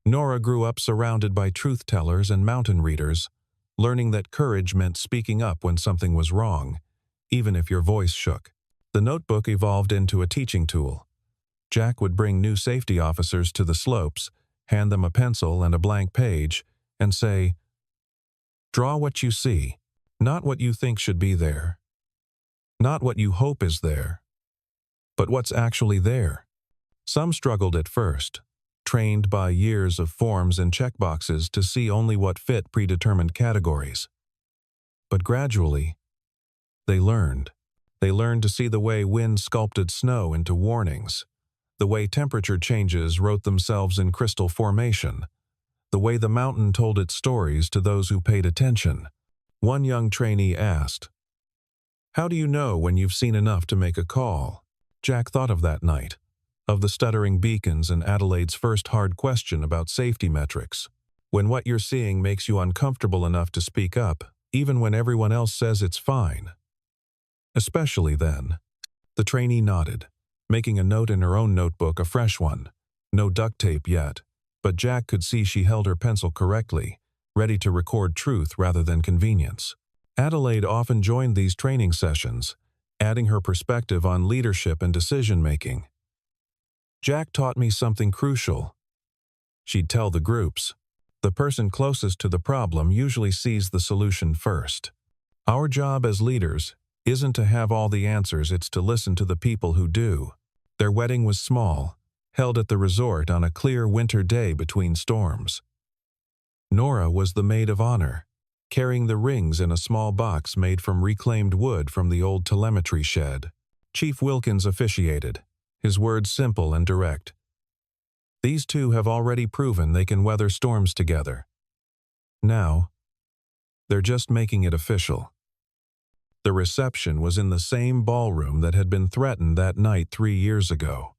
Nora grew up surrounded by truth-tellers and mountain readers, learning that courage meant speaking up when something was wrong, even if your voice shook. The notebook evolved into a teaching tool. Jack would bring new safety officers to the slopes, hand them a pencil and a blank page, and say, "Draw what you see, not what you think should be there. Not what you hope is there, but what's actually there." Some struggled at first, trained by years of forms and checkboxes to see only what fit predetermined categories. But gradually, they learned. They learned to see the way wind sculpted snow into warnings, the way temperature changes wrote themselves in crystal formation, the way the mountain told its stories to those who paid attention. One young trainee asked, "How do you know when you've seen enough to make a call?" Jack thought of that night, of the stuttering beacons and Adelaide's first hard question about safety metrics. When what you're seeing makes you uncomfortable enough to speak up, even when everyone else says it's fine. Especially then. The trainee nodded, making a note in her own notebook, a fresh one. No duct tape yet, but Jack could see she held her pencil correctly, ready to record truth rather than convenience. Adelaide often joined these training sessions, adding her perspective on leadership and decision-making. "Jack taught me something crucial," she'd tell the groups. "The person closest to the problem usually sees the solution first. Our job as leaders isn't to have all the answers, it's to listen to the people who do." Their wedding was small, held at the resort on a clear winter day between storms. Nora was the maid of honor, carrying the rings in a small box made from reclaimed wood from the old telemetry shed. Chief Wilkins officiated, his words simple and direct. "These two have already proven they can weather storms together. Now, they're just making it official." The reception was in the same ballroom that had been threatened that night 3 years ago.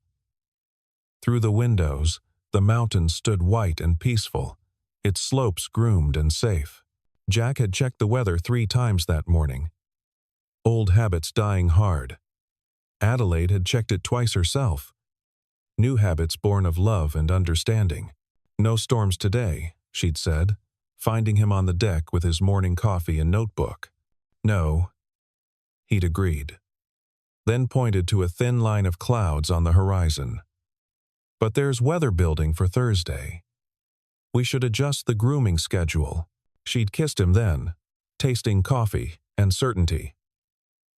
Through the windows, the mountain stood white and peaceful, its slopes groomed and safe. Jack had checked the weather 3 times that morning. Old habits dying hard. Adelaide had checked it twice herself. New habits born of love and understanding. "No storms today," she'd said, finding him on the deck with his morning coffee and notebook. "No," he'd agreed, then pointed to a thin line of clouds on the horizon. "But there's weather building for Thursday. We should adjust the grooming schedule." She'd kissed him then, tasting coffee and certainty.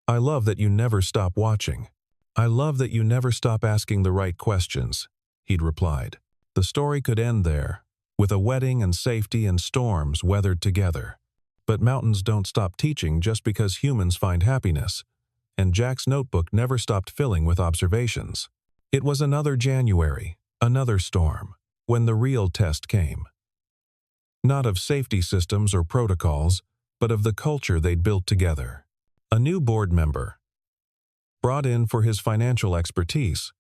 "I love that you never stop watching. I love that you never stop asking the right questions," he'd replied. The story could end there, with a wedding and safety and storms weathered together. But mountains don't stop teaching just because humans find happiness, and Jack's notebook never stopped filling with observations. It was another January, another storm, when the real test came. Not of safety systems or protocols, but of the culture they'd built together. A new board member, brought in for his financial expertise,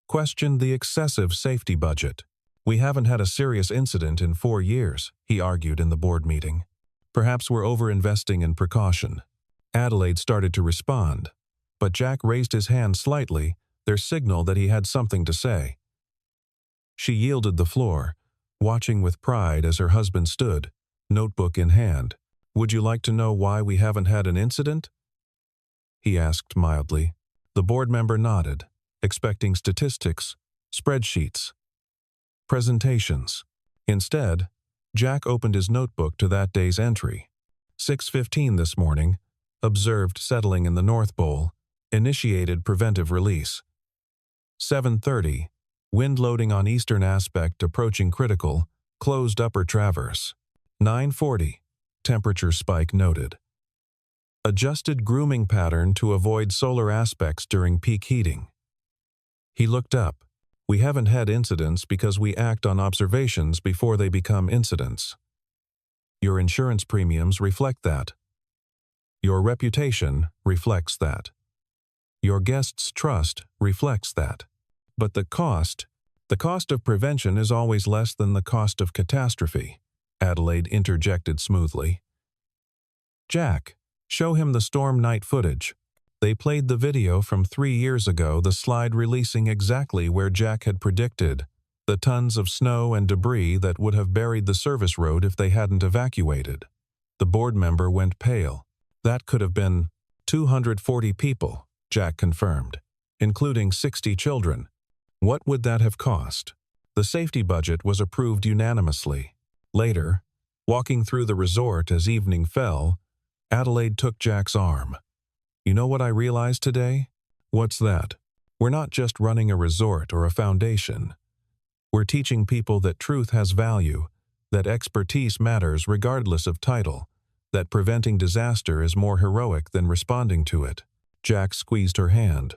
questioned the excessive safety budget. "We haven't had a serious incident in 4 years, he argued in the board meeting. "Perhaps we're over-investing in precaution." Adelaide started to respond, but Jack raised his hand slightly, their signal that he had something to say. She yielded the floor, watching with pride as her husband stood, notebook in hand. "Would you like to know why we haven't had an incident?" he asked mildly. The board member nodded, expecting statistics, spreadsheets, presentations. Instead, Jack opened his notebook to that day's entry. 6:15 this morning, observed settling in the North Pole, initiated preventive release. 7:30, wind loading on eastern aspect approaching critical, closed upper traverse. 9:40, temperature spike noted. Adjusted grooming pattern to avoid solar aspects during peak heating. He looked up. "We haven't had incidents because we act on observations before they become incidents. Your insurance premiums reflect that. Your reputation reflects that. Your guests' trust reflects that. But the cost of prevention is always less than the cost of catastrophe," Adelaide interjected smoothly. "Jack, show him the storm night footage." They played the video from 3 years ago, the slide releasing exactly where Jack had predicted, the tons of snow and debris that would have buried the service road if they hadn't evacuated. The board member went pale. That could have been 240 people, Jack confirmed, including 60 children. What would that have cost? The safety budget was approved unanimously. Later, walking through the resort as evening fell, Adelaide took Jack's arm. You know what I realized today? What's that? We're not just running a resort or a foundation. We're teaching people that truth has value, that expertise matters regardless of title, that preventing disaster is more heroic than responding to it. Jack squeezed her hand.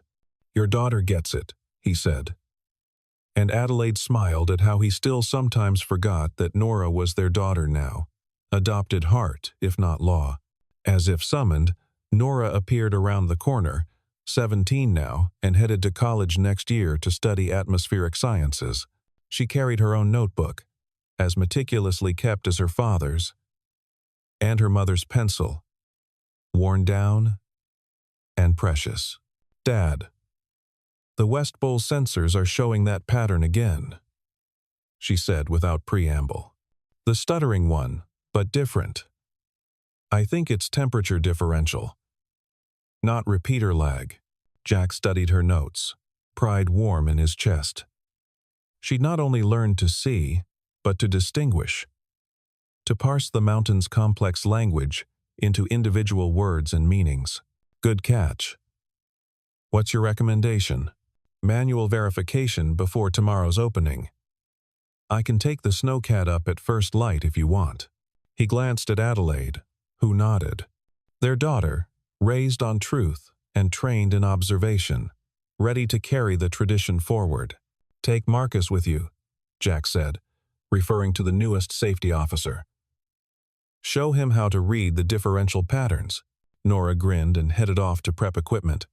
Your daughter gets it, he said. And Adelaide smiled at how he still sometimes forgot that Nora was their daughter now. Adopted heart, if not law. As if summoned, Nora appeared around the corner, 17 now, and headed to college next year to study atmospheric sciences. She carried her own notebook, as meticulously kept as her father's, and her mother's pencil, worn down and precious. Dad, the West Bowl sensors are showing that pattern again, she said without preamble. The stuttering one, but different. I think it's temperature differential, not repeater lag. Jack studied her notes, pride warm in his chest. She'd not only learned to see, but to distinguish, to parse the mountain's complex language into individual words and meanings. Good catch. What's your recommendation? Manual verification before tomorrow's opening. I can take the snowcat up at first light if you want. He glanced at Adelaide, who nodded. Their daughter, raised on truth and trained in observation, ready to carry the tradition forward. Take Marcus with you, Jack said, referring to the newest safety officer. Show him how to read the differential patterns. Nora grinned and headed off to prep equipment.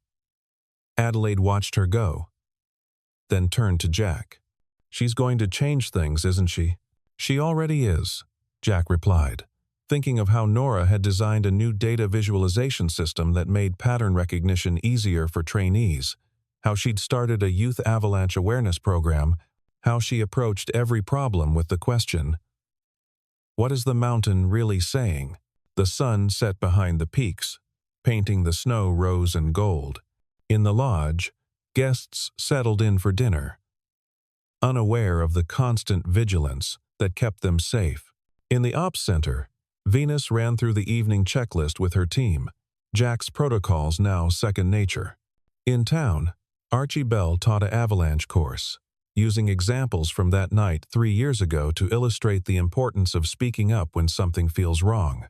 Adelaide watched her go, then turned to Jack. She's going to change things, isn't she? She already is, Jack replied, thinking of how Nora had designed a new data visualization system that made pattern recognition easier for trainees, how she'd started a youth avalanche awareness program, how she approached every problem with the question, what is the mountain really saying? The sun set behind the peaks, painting the snow rose and gold. In the lodge, guests settled in for dinner, unaware of the constant vigilance that kept them safe. In the ops center, Venus ran through the evening checklist with her team, Jack's protocols now second nature. In town, Archie Bell taught an avalanche course, using examples from that night 3 years ago to illustrate the importance of speaking up when something feels wrong.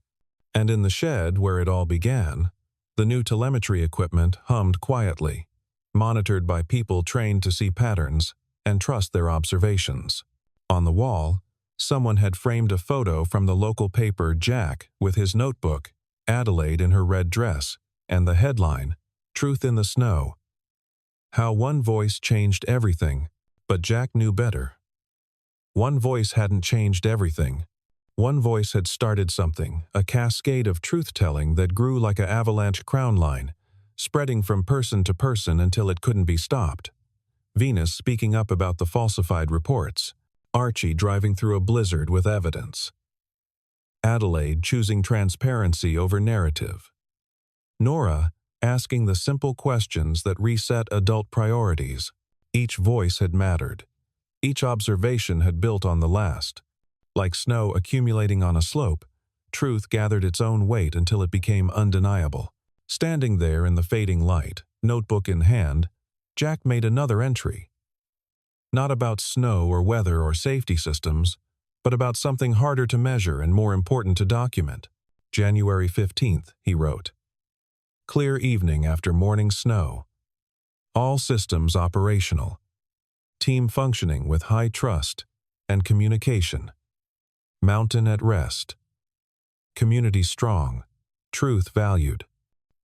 And in the shed where it all began, the new telemetry equipment hummed quietly, monitored by people trained to see patterns and trust their observations. On the wall, someone had framed a photo from the local paper Jack with his notebook, Adelaide in her red dress, and the headline, Truth in the Snow. How one voice changed everything, but Jack knew better. One voice hadn't changed everything. One voice had started something, a cascade of truth-telling that grew like an avalanche crown line, spreading from person to person until it couldn't be stopped. Venus speaking up about the falsified reports. Archie driving through a blizzard with evidence. Adelaide choosing transparency over narrative. Nora asking the simple questions that reset adult priorities. Each voice had mattered. Each observation had built on the last. Like snow accumulating on a slope, truth gathered its own weight until it became undeniable. Standing there in the fading light, notebook in hand, Jack made another entry. Not about snow or weather or safety systems, but about something harder to measure and more important to document. January 15th, he wrote. Clear evening after morning snow. All systems operational. Team functioning with high trust and communication. Mountain at rest. Community strong. Truth valued.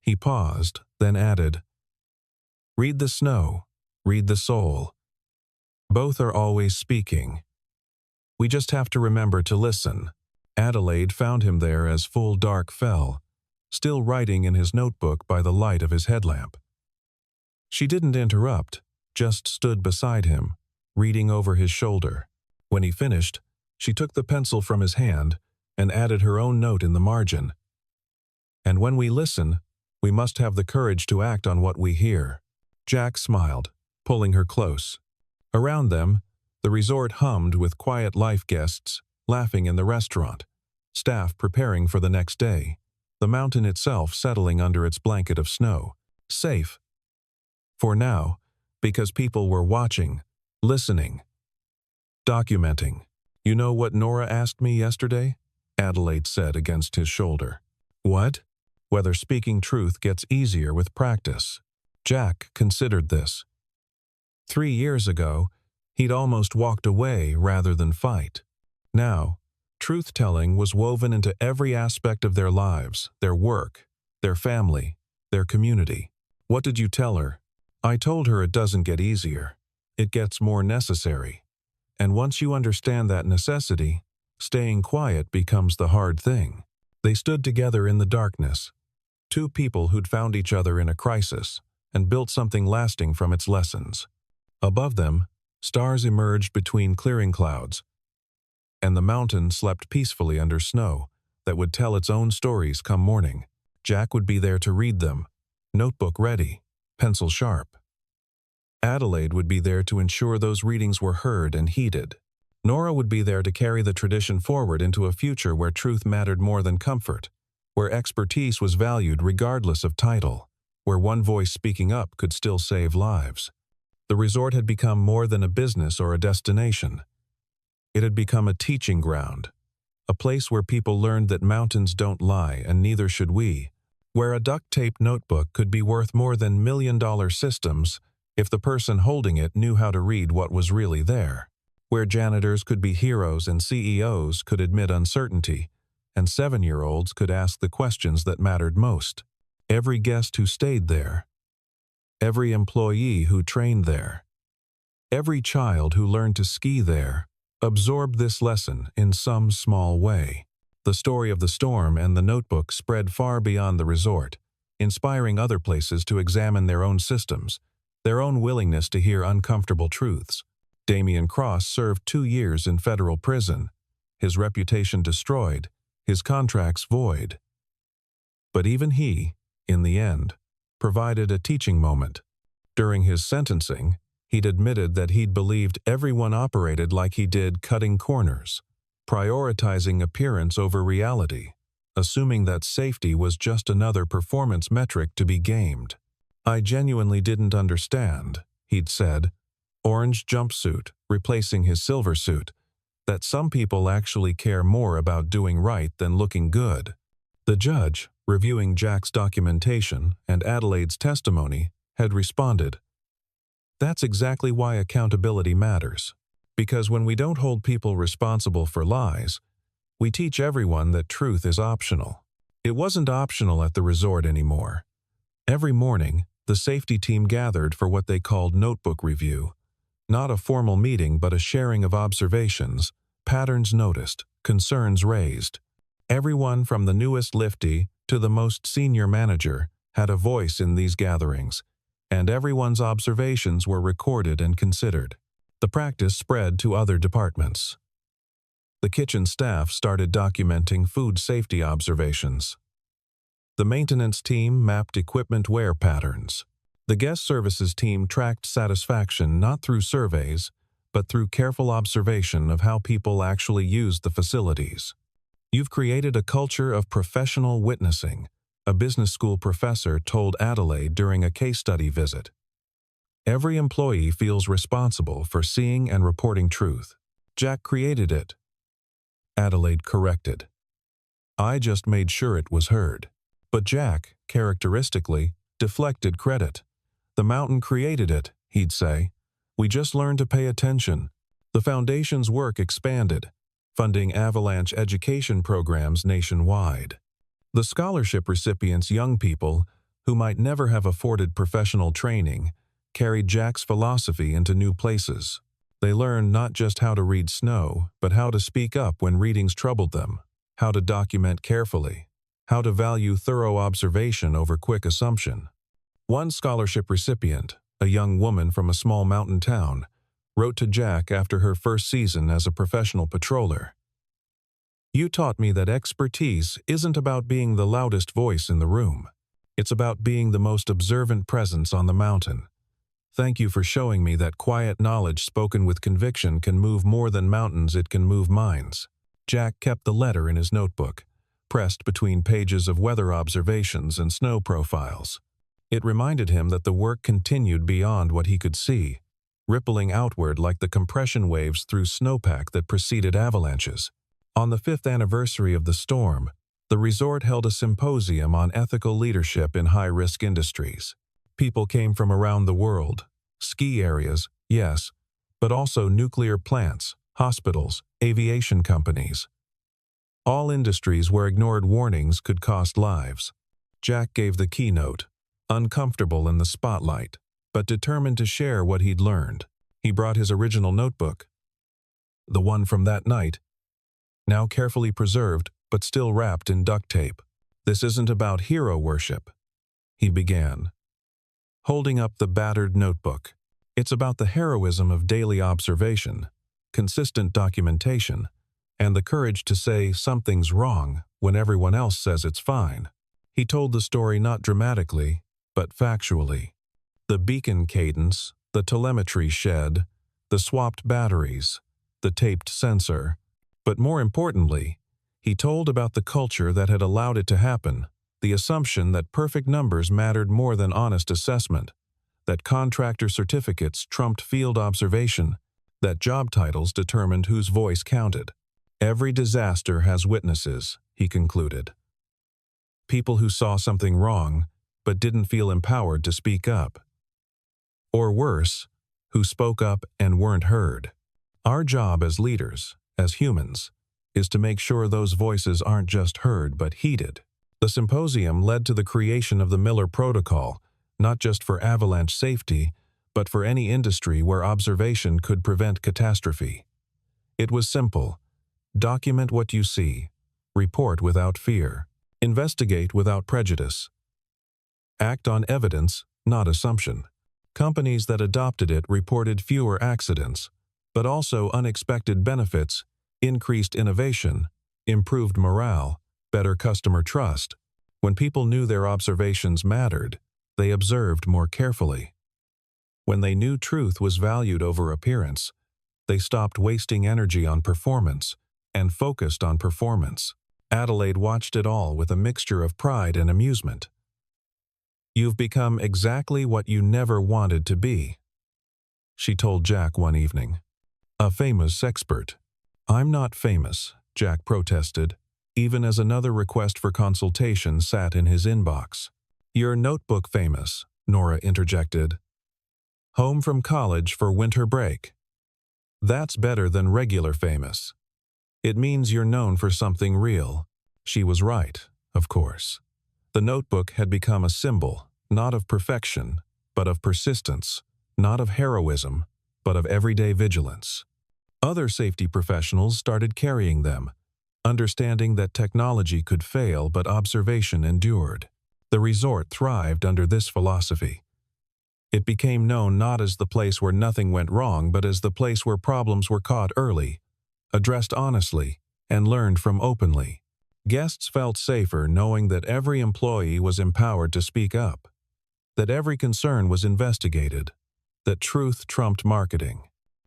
He paused, then added, read the snow, read the soul. Both are always speaking. We just have to remember to listen. Adelaide found him there as full dark fell, still writing in his notebook by the light of his headlamp. She didn't interrupt, just stood beside him, reading over his shoulder. When he finished, she took the pencil from his hand and added her own note in the margin. And when we listen, We must have the courage to act on what we hear." Jack smiled, pulling her close. Around them, the resort hummed with quiet life guests, laughing in the restaurant, staff preparing for the next day, the mountain itself settling under its blanket of snow, safe. For now, because people were watching, listening, documenting. "You know what Nora asked me yesterday?" Adelaide said against his shoulder. "What?" "Whether speaking truth gets easier with practice." Jack considered this. 3 years ago, he'd almost walked away rather than fight. Now, truth-telling was woven into every aspect of their lives, their work, their family, their community. "What did you tell her?" "I told her it doesn't get easier. It gets more necessary. And once you understand that necessity, staying quiet becomes the hard thing." They stood together in the darkness, two people who'd found each other in a crisis and built something lasting from its lessons. Above them, stars emerged between clearing clouds, and the mountain slept peacefully under snow that would tell its own stories come morning. Jack would be there to read them, notebook ready, pencil sharp. Adelaide would be there to ensure those readings were heard and heeded. Nora would be there to carry the tradition forward into a future where truth mattered more than comfort, where expertise was valued regardless of title, where one voice speaking up could still save lives. The resort had become more than a business or a destination. It had become a teaching ground, a place where people learned that mountains don't lie and neither should we, where a duct-tape notebook could be worth more than million-dollar systems if the person holding it knew how to read what was really there, where janitors could be heroes and CEOs could admit uncertainty, and 7-year-olds could ask the questions that mattered most. Every guest who stayed there, every employee who trained there, every child who learned to ski there, absorbed this lesson in some small way. The story of the storm and the notebook spread far beyond the resort, inspiring other places to examine their own systems, their own willingness to hear uncomfortable truths. Damian Cross served 2 years in federal prison, his reputation destroyed, his contracts void. But even he, in the end, provided a teaching moment. During his sentencing, he'd admitted that he'd believed everyone operated like he did, cutting corners, prioritizing appearance over reality, assuming that safety was just another performance metric to be gamed. "I genuinely didn't understand," he'd said, orange jumpsuit replacing his silver suit, "that some people actually care more about doing right than looking good." The judge, reviewing Jack's documentation and Adelaide's testimony, had responded, "That's exactly why accountability matters. Because when we don't hold people responsible for lies, we teach everyone that truth is optional." It wasn't optional at the resort anymore. Every morning, the safety team gathered for what they called notebook review. Not a formal meeting, but a sharing of observations, patterns noticed, concerns raised. Everyone from the newest liftie to the most senior manager had a voice in these gatherings, and everyone's observations were recorded and considered. The practice spread to other departments. The kitchen staff started documenting food safety observations. The maintenance team mapped equipment wear patterns. The guest services team tracked satisfaction not through surveys, but through careful observation of how people actually used the facilities. "You've created a culture of professional witnessing," a business school professor told Adelaide during a case study visit. "Every employee feels responsible for seeing and reporting truth." "Jack created it," Adelaide corrected. "I just made sure it was heard." But Jack, characteristically, deflected credit. "The mountain created it," he'd say. "We just learned to pay attention." The foundation's work expanded, funding avalanche education programs nationwide. The scholarship recipients, young people who might never have afforded professional training, carried Jack's philosophy into new places. They learned not just how to read snow, but how to speak up when readings troubled them, how to document carefully, how to value thorough observation over quick assumption. One scholarship recipient, a young woman from a small mountain town, wrote to Jack after her first season as a professional patroller. "You taught me that expertise isn't about being the loudest voice in the room. It's about being the most observant presence on the mountain. Thank you for showing me that quiet knowledge spoken with conviction can move more than mountains, it can move minds. Jack kept the letter in his notebook, pressed between pages of weather observations and snow profiles. It reminded him that the work continued beyond what he could see, rippling outward like the compression waves through snowpack that preceded avalanches. On the 5th anniversary of the storm, the resort held a symposium on ethical leadership in high-risk industries. People came from around the world. Ski areas, yes, but also nuclear plants, hospitals, aviation companies. All industries where ignored warnings could cost lives. Jack gave the keynote, uncomfortable in the spotlight, but determined to share what he'd learned. He brought his original notebook, the one from that night, now carefully preserved but still wrapped in duct tape. This isn't about hero worship, he began, holding up the battered notebook. It's about the heroism of daily observation, consistent documentation, and the courage to say something's wrong when everyone else says it's fine. He told the story not dramatically, but factually. The beacon cadence, the telemetry shed, the swapped batteries, the taped sensor. But more importantly, he told about the culture that had allowed it to happen, the assumption that perfect numbers mattered more than honest assessment, that contractor certificates trumped field observation, that job titles determined whose voice counted. Every disaster has witnesses, he concluded. People who saw something wrong, but didn't feel empowered to speak up. Or worse, who spoke up and weren't heard. Our job as leaders, as humans, is to make sure those voices aren't just heard but heeded. The symposium led to the creation of the Miller Protocol, not just for avalanche safety, but for any industry where observation could prevent catastrophe. It was simple. Document what you see. Report without fear. Investigate without prejudice. Act on evidence, not assumption. Companies that adopted it reported fewer accidents, but also unexpected benefits, increased innovation, improved morale, better customer trust. When people knew their observations mattered, they observed more carefully. When they knew truth was valued over appearance, they stopped wasting energy on performance and focused on performance. Adelaide watched it all with a mixture of pride and amusement. You've become exactly what you never wanted to be, she told Jack one evening. A famous expert. I'm not famous, Jack protested, even as another request for consultation sat in his inbox. You're notebook famous, Nora interjected. Home from college for winter break. That's better than regular famous. It means you're known for something real. She was right, of course. The notebook had become a symbol, not of perfection, but of persistence, not of heroism, but of everyday vigilance. Other safety professionals started carrying them, understanding that technology could fail but observation endured. The resort thrived under this philosophy. It became known not as the place where nothing went wrong, but as the place where problems were caught early, addressed honestly, and learned from openly. Guests felt safer knowing that every employee was empowered to speak up, that every concern was investigated, that truth trumped marketing.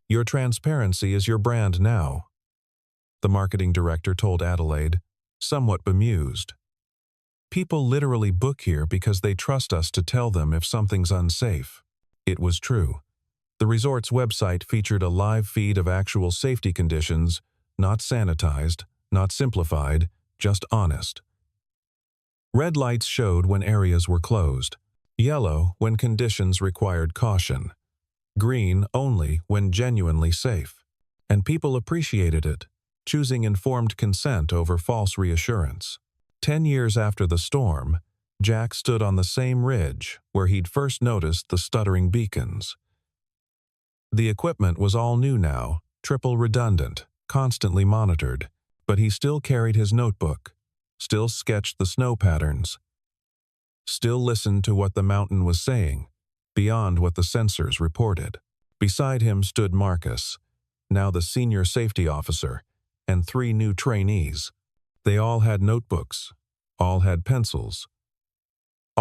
Your transparency is your brand now, the marketing director told Adelaide, somewhat bemused. People literally book here because they trust us to tell them if something's unsafe. It was true. The resort's website featured a live feed of actual safety conditions, not sanitized, not simplified, just honest. Red lights showed when areas were closed, yellow when conditions required caution, green only when genuinely safe. And people appreciated it, choosing informed consent over false reassurance. 10 years after the storm, Jack stood on the same ridge where he'd first noticed the stuttering beacons. The equipment was all new now, triple redundant, constantly monitored, but he still carried his notebook, still sketched the snow patterns, still listened to what the mountain was saying, beyond what the sensors reported. Beside him stood Marcus, now the senior safety officer, and 3 new trainees. They all had notebooks, all had pencils,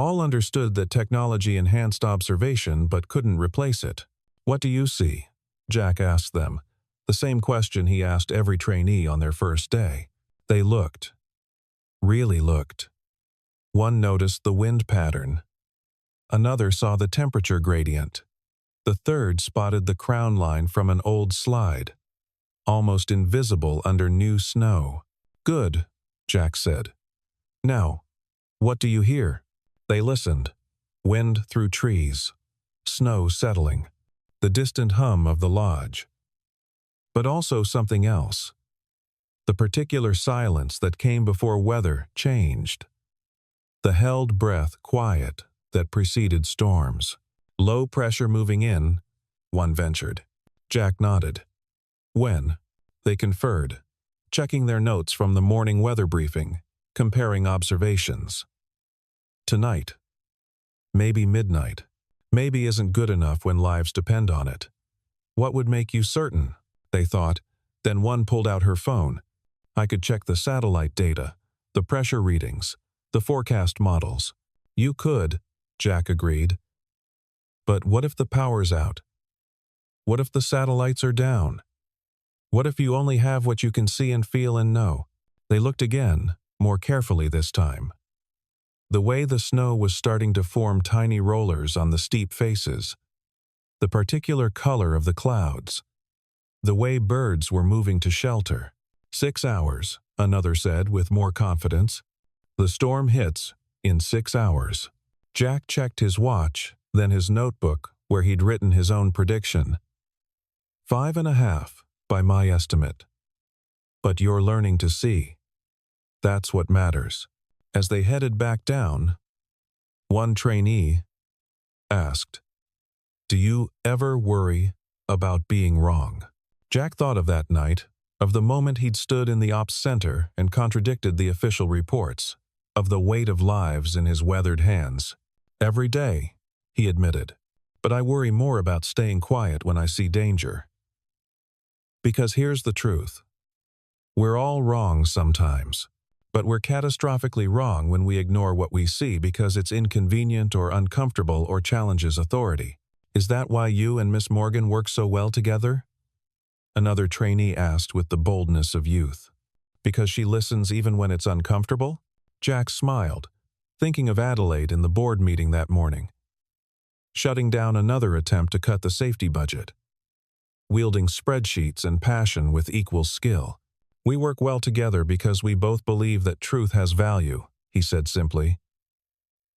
All understood that technology enhanced observation but couldn't replace it. "What do you see?" Jack asked them, the same question he asked every trainee on their first day. They looked. Really looked. One noticed the wind pattern. Another saw the temperature gradient. The third spotted the crown line from an old slide, almost invisible under new snow. "Good," Jack said. "Now, what do you hear?" They listened. Wind through trees, snow settling, the distant hum of the lodge. But also something else. The particular silence that came before weather changed. The held breath quiet that preceded storms. "Low pressure moving in," one ventured. Jack nodded. "When?" They conferred, checking their notes from the morning weather briefing, comparing observations. "Tonight." Maybe midnight. Maybe isn't good enough when lives depend on it. "What would make you certain?" they thought. Then one pulled out her phone. "I could check the satellite data, the pressure readings, the forecast models." "You could," Jack agreed. "But what if the power's out? What if the satellites are down? What if you only have what you can see and feel and know?" They looked again, more carefully this time. The way the snow was starting to form tiny rollers on the steep faces, the particular color of the clouds, the way birds were moving to shelter. 6 hours, another said with more confidence. "The storm hits in 6 hours." Jack checked his watch, then his notebook where he'd written his own prediction. 5.5, by my estimate. But you're learning to see. That's what matters. As they headed back down, one trainee asked, "Do you ever worry about being wrong?" Jack thought of that night, of the moment he'd stood in the ops center and contradicted the official reports, of the weight of lives in his weathered hands. "Every day," he admitted, "but I worry more about staying quiet when I see danger." Because here's the truth. We're all wrong sometimes. But we're catastrophically wrong when we ignore what we see because it's inconvenient or uncomfortable or challenges authority. "Is that why you and Miss Morgan work so well together?" Another trainee asked with the boldness of youth. "Because she listens even when it's uncomfortable?" Jack smiled, thinking of Adelaide in the board meeting that morning. Shutting down another attempt to cut the safety budget. Wielding spreadsheets and passion with equal skill. "We work well together because we both believe that truth has value," he said simply.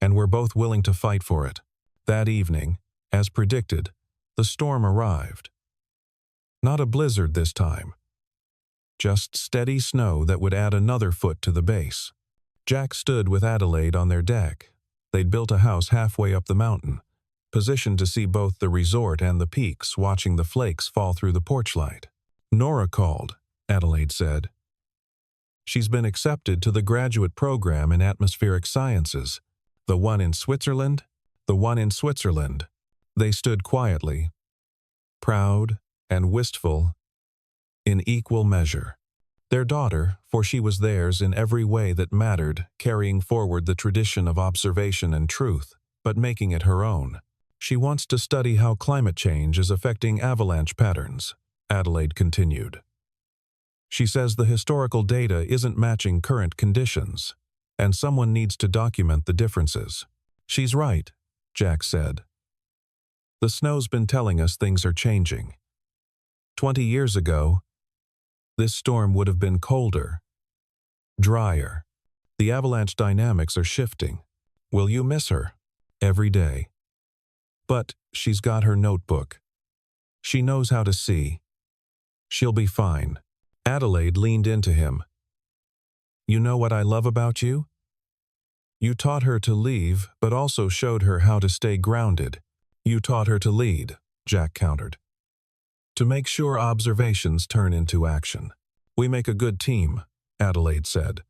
"And we're both willing to fight for it." That evening, as predicted, the storm arrived. Not a blizzard this time. Just steady snow that would add another foot to the base. Jack stood with Adelaide on their deck. They'd built a house halfway up the mountain, positioned to see both the resort and the peaks, watching the flakes fall through the porch light. "Nora called," Adelaide said. "She's been accepted to the graduate program in atmospheric sciences. The one in Switzerland? The one in Switzerland." They stood quietly, proud and wistful in equal measure. Their daughter, for she was theirs in every way that mattered, carrying forward the tradition of observation and truth, but making it her own. "She wants to study how climate change is affecting avalanche patterns," Adelaide continued. "She says the historical data isn't matching current conditions, and someone needs to document the differences." "She's right," Jack said. "The snow's been telling us things are changing. 20 years ago, this storm would have been colder, drier. The avalanche dynamics are shifting. Will you miss her?" "Every day." "But she's got her notebook. She knows how to see. She'll be fine." Adelaide leaned into him. "You know what I love about you? You taught her to leave, but also showed her how to stay grounded." "You taught her to lead," Jack countered. "To make sure observations turn into action." "We make a good team," Adelaide said,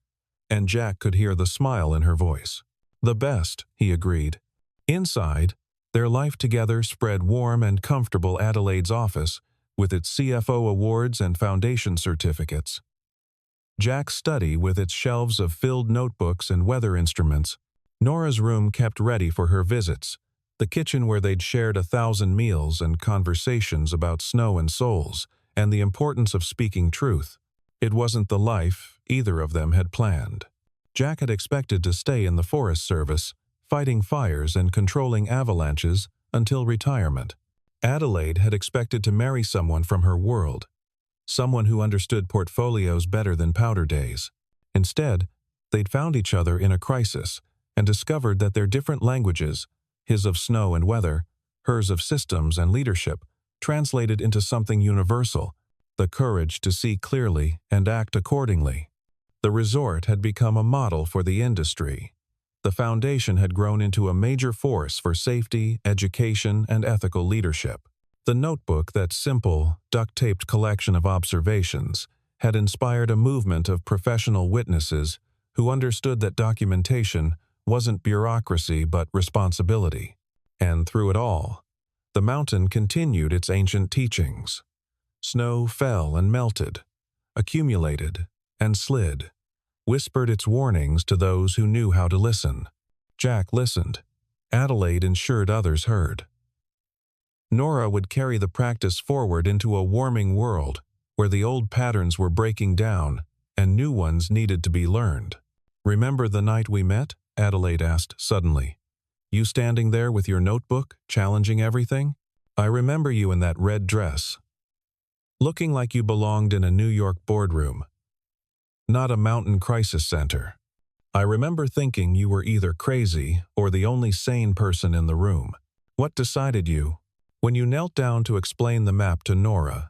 and Jack could hear the smile in her voice. "The best," he agreed. Inside, their life together spread warm and comfortable. Adelaide's office, with its CFO awards and foundation certificates. Jack's study with its shelves of filled notebooks and weather instruments, Nora's room kept ready for her visits, the kitchen where they'd shared 1,000 meals and conversations about snow and souls, and the importance of speaking truth. It wasn't the life either of them had planned. Jack had expected to stay in the Forest Service, fighting fires and controlling avalanches until retirement. Adelaide had expected to marry someone from her world, someone who understood portfolios better than powder days. Instead, they'd found each other in a crisis and discovered that their different languages, his of snow and weather, hers of systems and leadership, translated into something universal: the courage to see clearly and act accordingly. The resort had become a model for the industry. The foundation had grown into a major force for safety, education, and ethical leadership. The notebook, that simple, duct-taped collection of observations, had inspired a movement of professional witnesses who understood that documentation wasn't bureaucracy but responsibility. And through it all, the mountain continued its ancient teachings. Snow fell and melted, accumulated and slid, whispered its warnings to those who knew how to listen. Jack listened. Adelaide ensured others heard. Nora would carry the practice forward into a warming world where the old patterns were breaking down and new ones needed to be learned. "Remember the night we met?" Adelaide asked suddenly. "You standing there with your notebook, challenging everything? I remember you in that red dress, looking like you belonged in a New York boardroom, not a mountain crisis center. I remember thinking you were either crazy or the only sane person in the room. What decided you? When you knelt down to explain the map to Nora,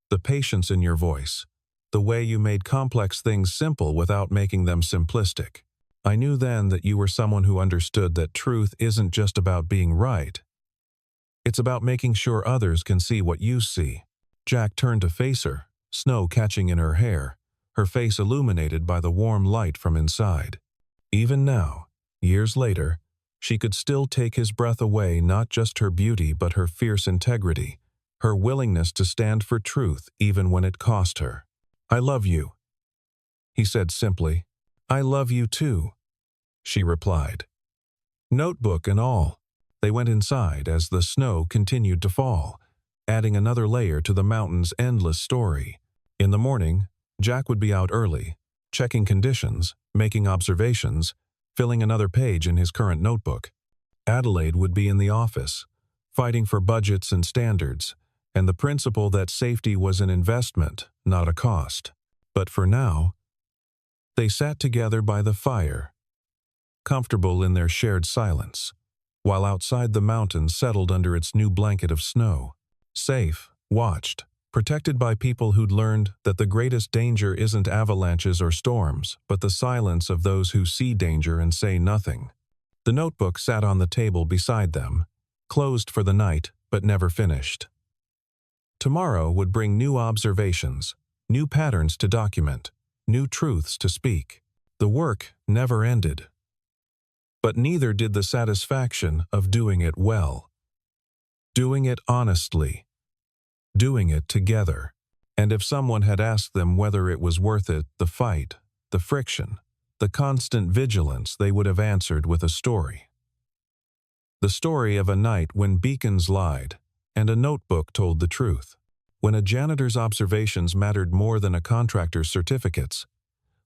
the patience in your voice, the way you made complex things simple without making them simplistic. I knew then that you were someone who understood that truth isn't just about being right. It's about making sure others can see what you see." Jack turned to face her, snow catching in her hair, her face illuminated by the warm light from inside. Even now, years later, she could still take his breath away, not just her beauty but her fierce integrity, her willingness to stand for truth even when it cost her. "I love you," he said simply. "I love you too," she replied. Notebook and all, they went inside as the snow continued to fall, adding another layer to the mountain's endless story. In the morning, Jack would be out early, checking conditions, making observations, filling another page in his current notebook. Adelaide would be in the office, fighting for budgets and standards, and the principle that safety was an investment, not a cost. But for now, they sat together by the fire, comfortable in their shared silence, while outside the mountain settled under its new blanket of snow. Safe, watched, protected by people who'd learned that the greatest danger isn't avalanches or storms, but the silence of those who see danger and say nothing. The notebook sat on the table beside them, closed for the night but never finished. Tomorrow would bring new observations, new patterns to document, new truths to speak. The work never ended. But neither did the satisfaction of doing it well. Doing it honestly. Doing it together. And if someone had asked them whether it was worth it, the fight, the friction, the constant vigilance, they would have answered with a story. The story of a night when beacons lied and a notebook told the truth. When a janitor's observations mattered more than a contractor's certificates.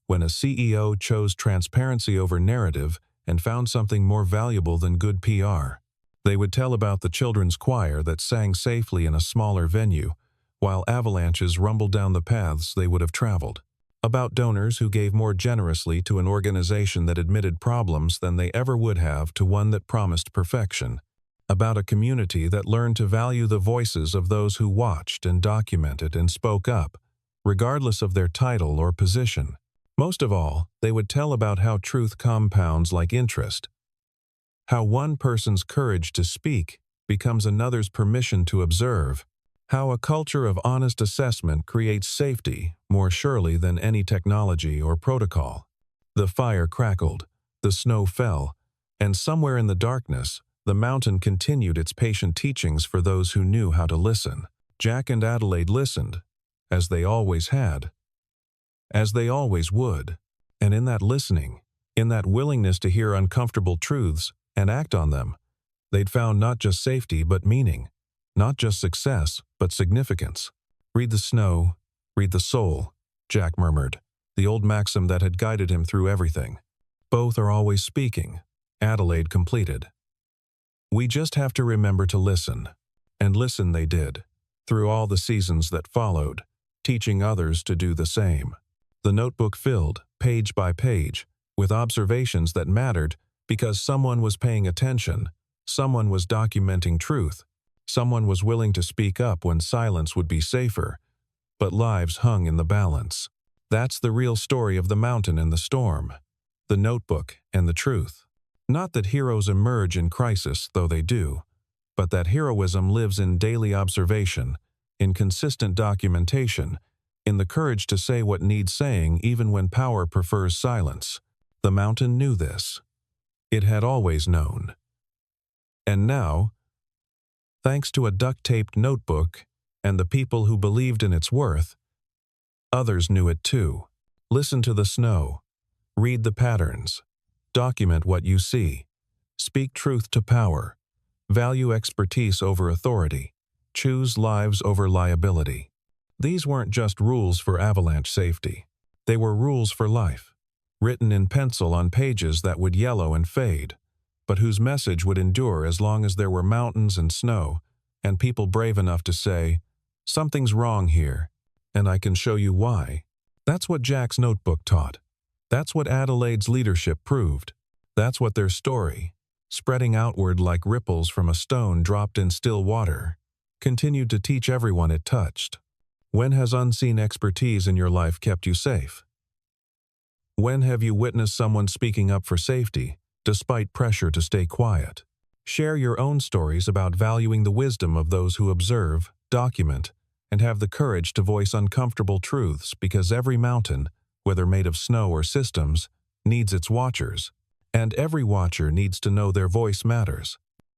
When a CEO chose transparency over narrative and found something more valuable than good PR. They would tell about the children's choir that sang safely in a smaller venue, while avalanches rumbled down the paths they would have traveled. About donors who gave more generously to an organization that admitted problems than they ever would have to one that promised perfection. About a community that learned to value the voices of those who watched and documented and spoke up, regardless of their title or position. Most of all, they would tell about how truth compounds like interest. How one person's courage to speak becomes another's permission to observe. How a culture of honest assessment creates safety more surely than any technology or protocol. The fire crackled, the snow fell, and somewhere in the darkness, the mountain continued its patient teachings for those who knew how to listen. Jack and Adelaide listened, as they always had, as they always would, and in that listening, In that willingness to hear uncomfortable truths and act on them, they'd found not just safety but meaning, not just success but significance. "Read the snow, read the soul," Jack murmured, the old maxim that had guided him through everything. "Both are always speaking," Adelaide completed. "We just have to remember to listen." And listen they did, through all the seasons that followed, teaching others to do the same. The notebook filled, page by page, with observations that mattered because someone was paying attention, someone was documenting truth, someone was willing to speak up when silence would be safer, but lives hung in the balance. That's the real story of the mountain and the storm, the notebook and the truth. Not that heroes emerge in crisis, though they do, but that heroism lives in daily observation, in consistent documentation, in the courage to say what needs saying even when power prefers silence. The mountain knew this. It had always known. And now, thanks to a duct-taped notebook and the people who believed in its worth, others knew it too. Listen to the snow. Read the patterns. Document what you see. Speak truth to power. Value expertise over authority. Choose lives over liability. These weren't just rules for avalanche safety. They were rules for life, written in pencil on pages that would yellow and fade, but whose message would endure as long as there were mountains and snow, and people brave enough to say, "Something's wrong here, and I can show you why." That's what Jack's notebook taught. That's what Adelaide's leadership proved. That's what their story, spreading outward like ripples from a stone dropped in still water, continued to teach everyone it touched. When has unseen expertise in your life kept you safe? When have you witnessed someone speaking up for safety, despite pressure to stay quiet? Share your own stories about valuing the wisdom of those who observe, document, and have the courage to voice uncomfortable truths, because every mountain, whether made of snow or systems, needs its watchers, and every watcher needs to know their voice matters.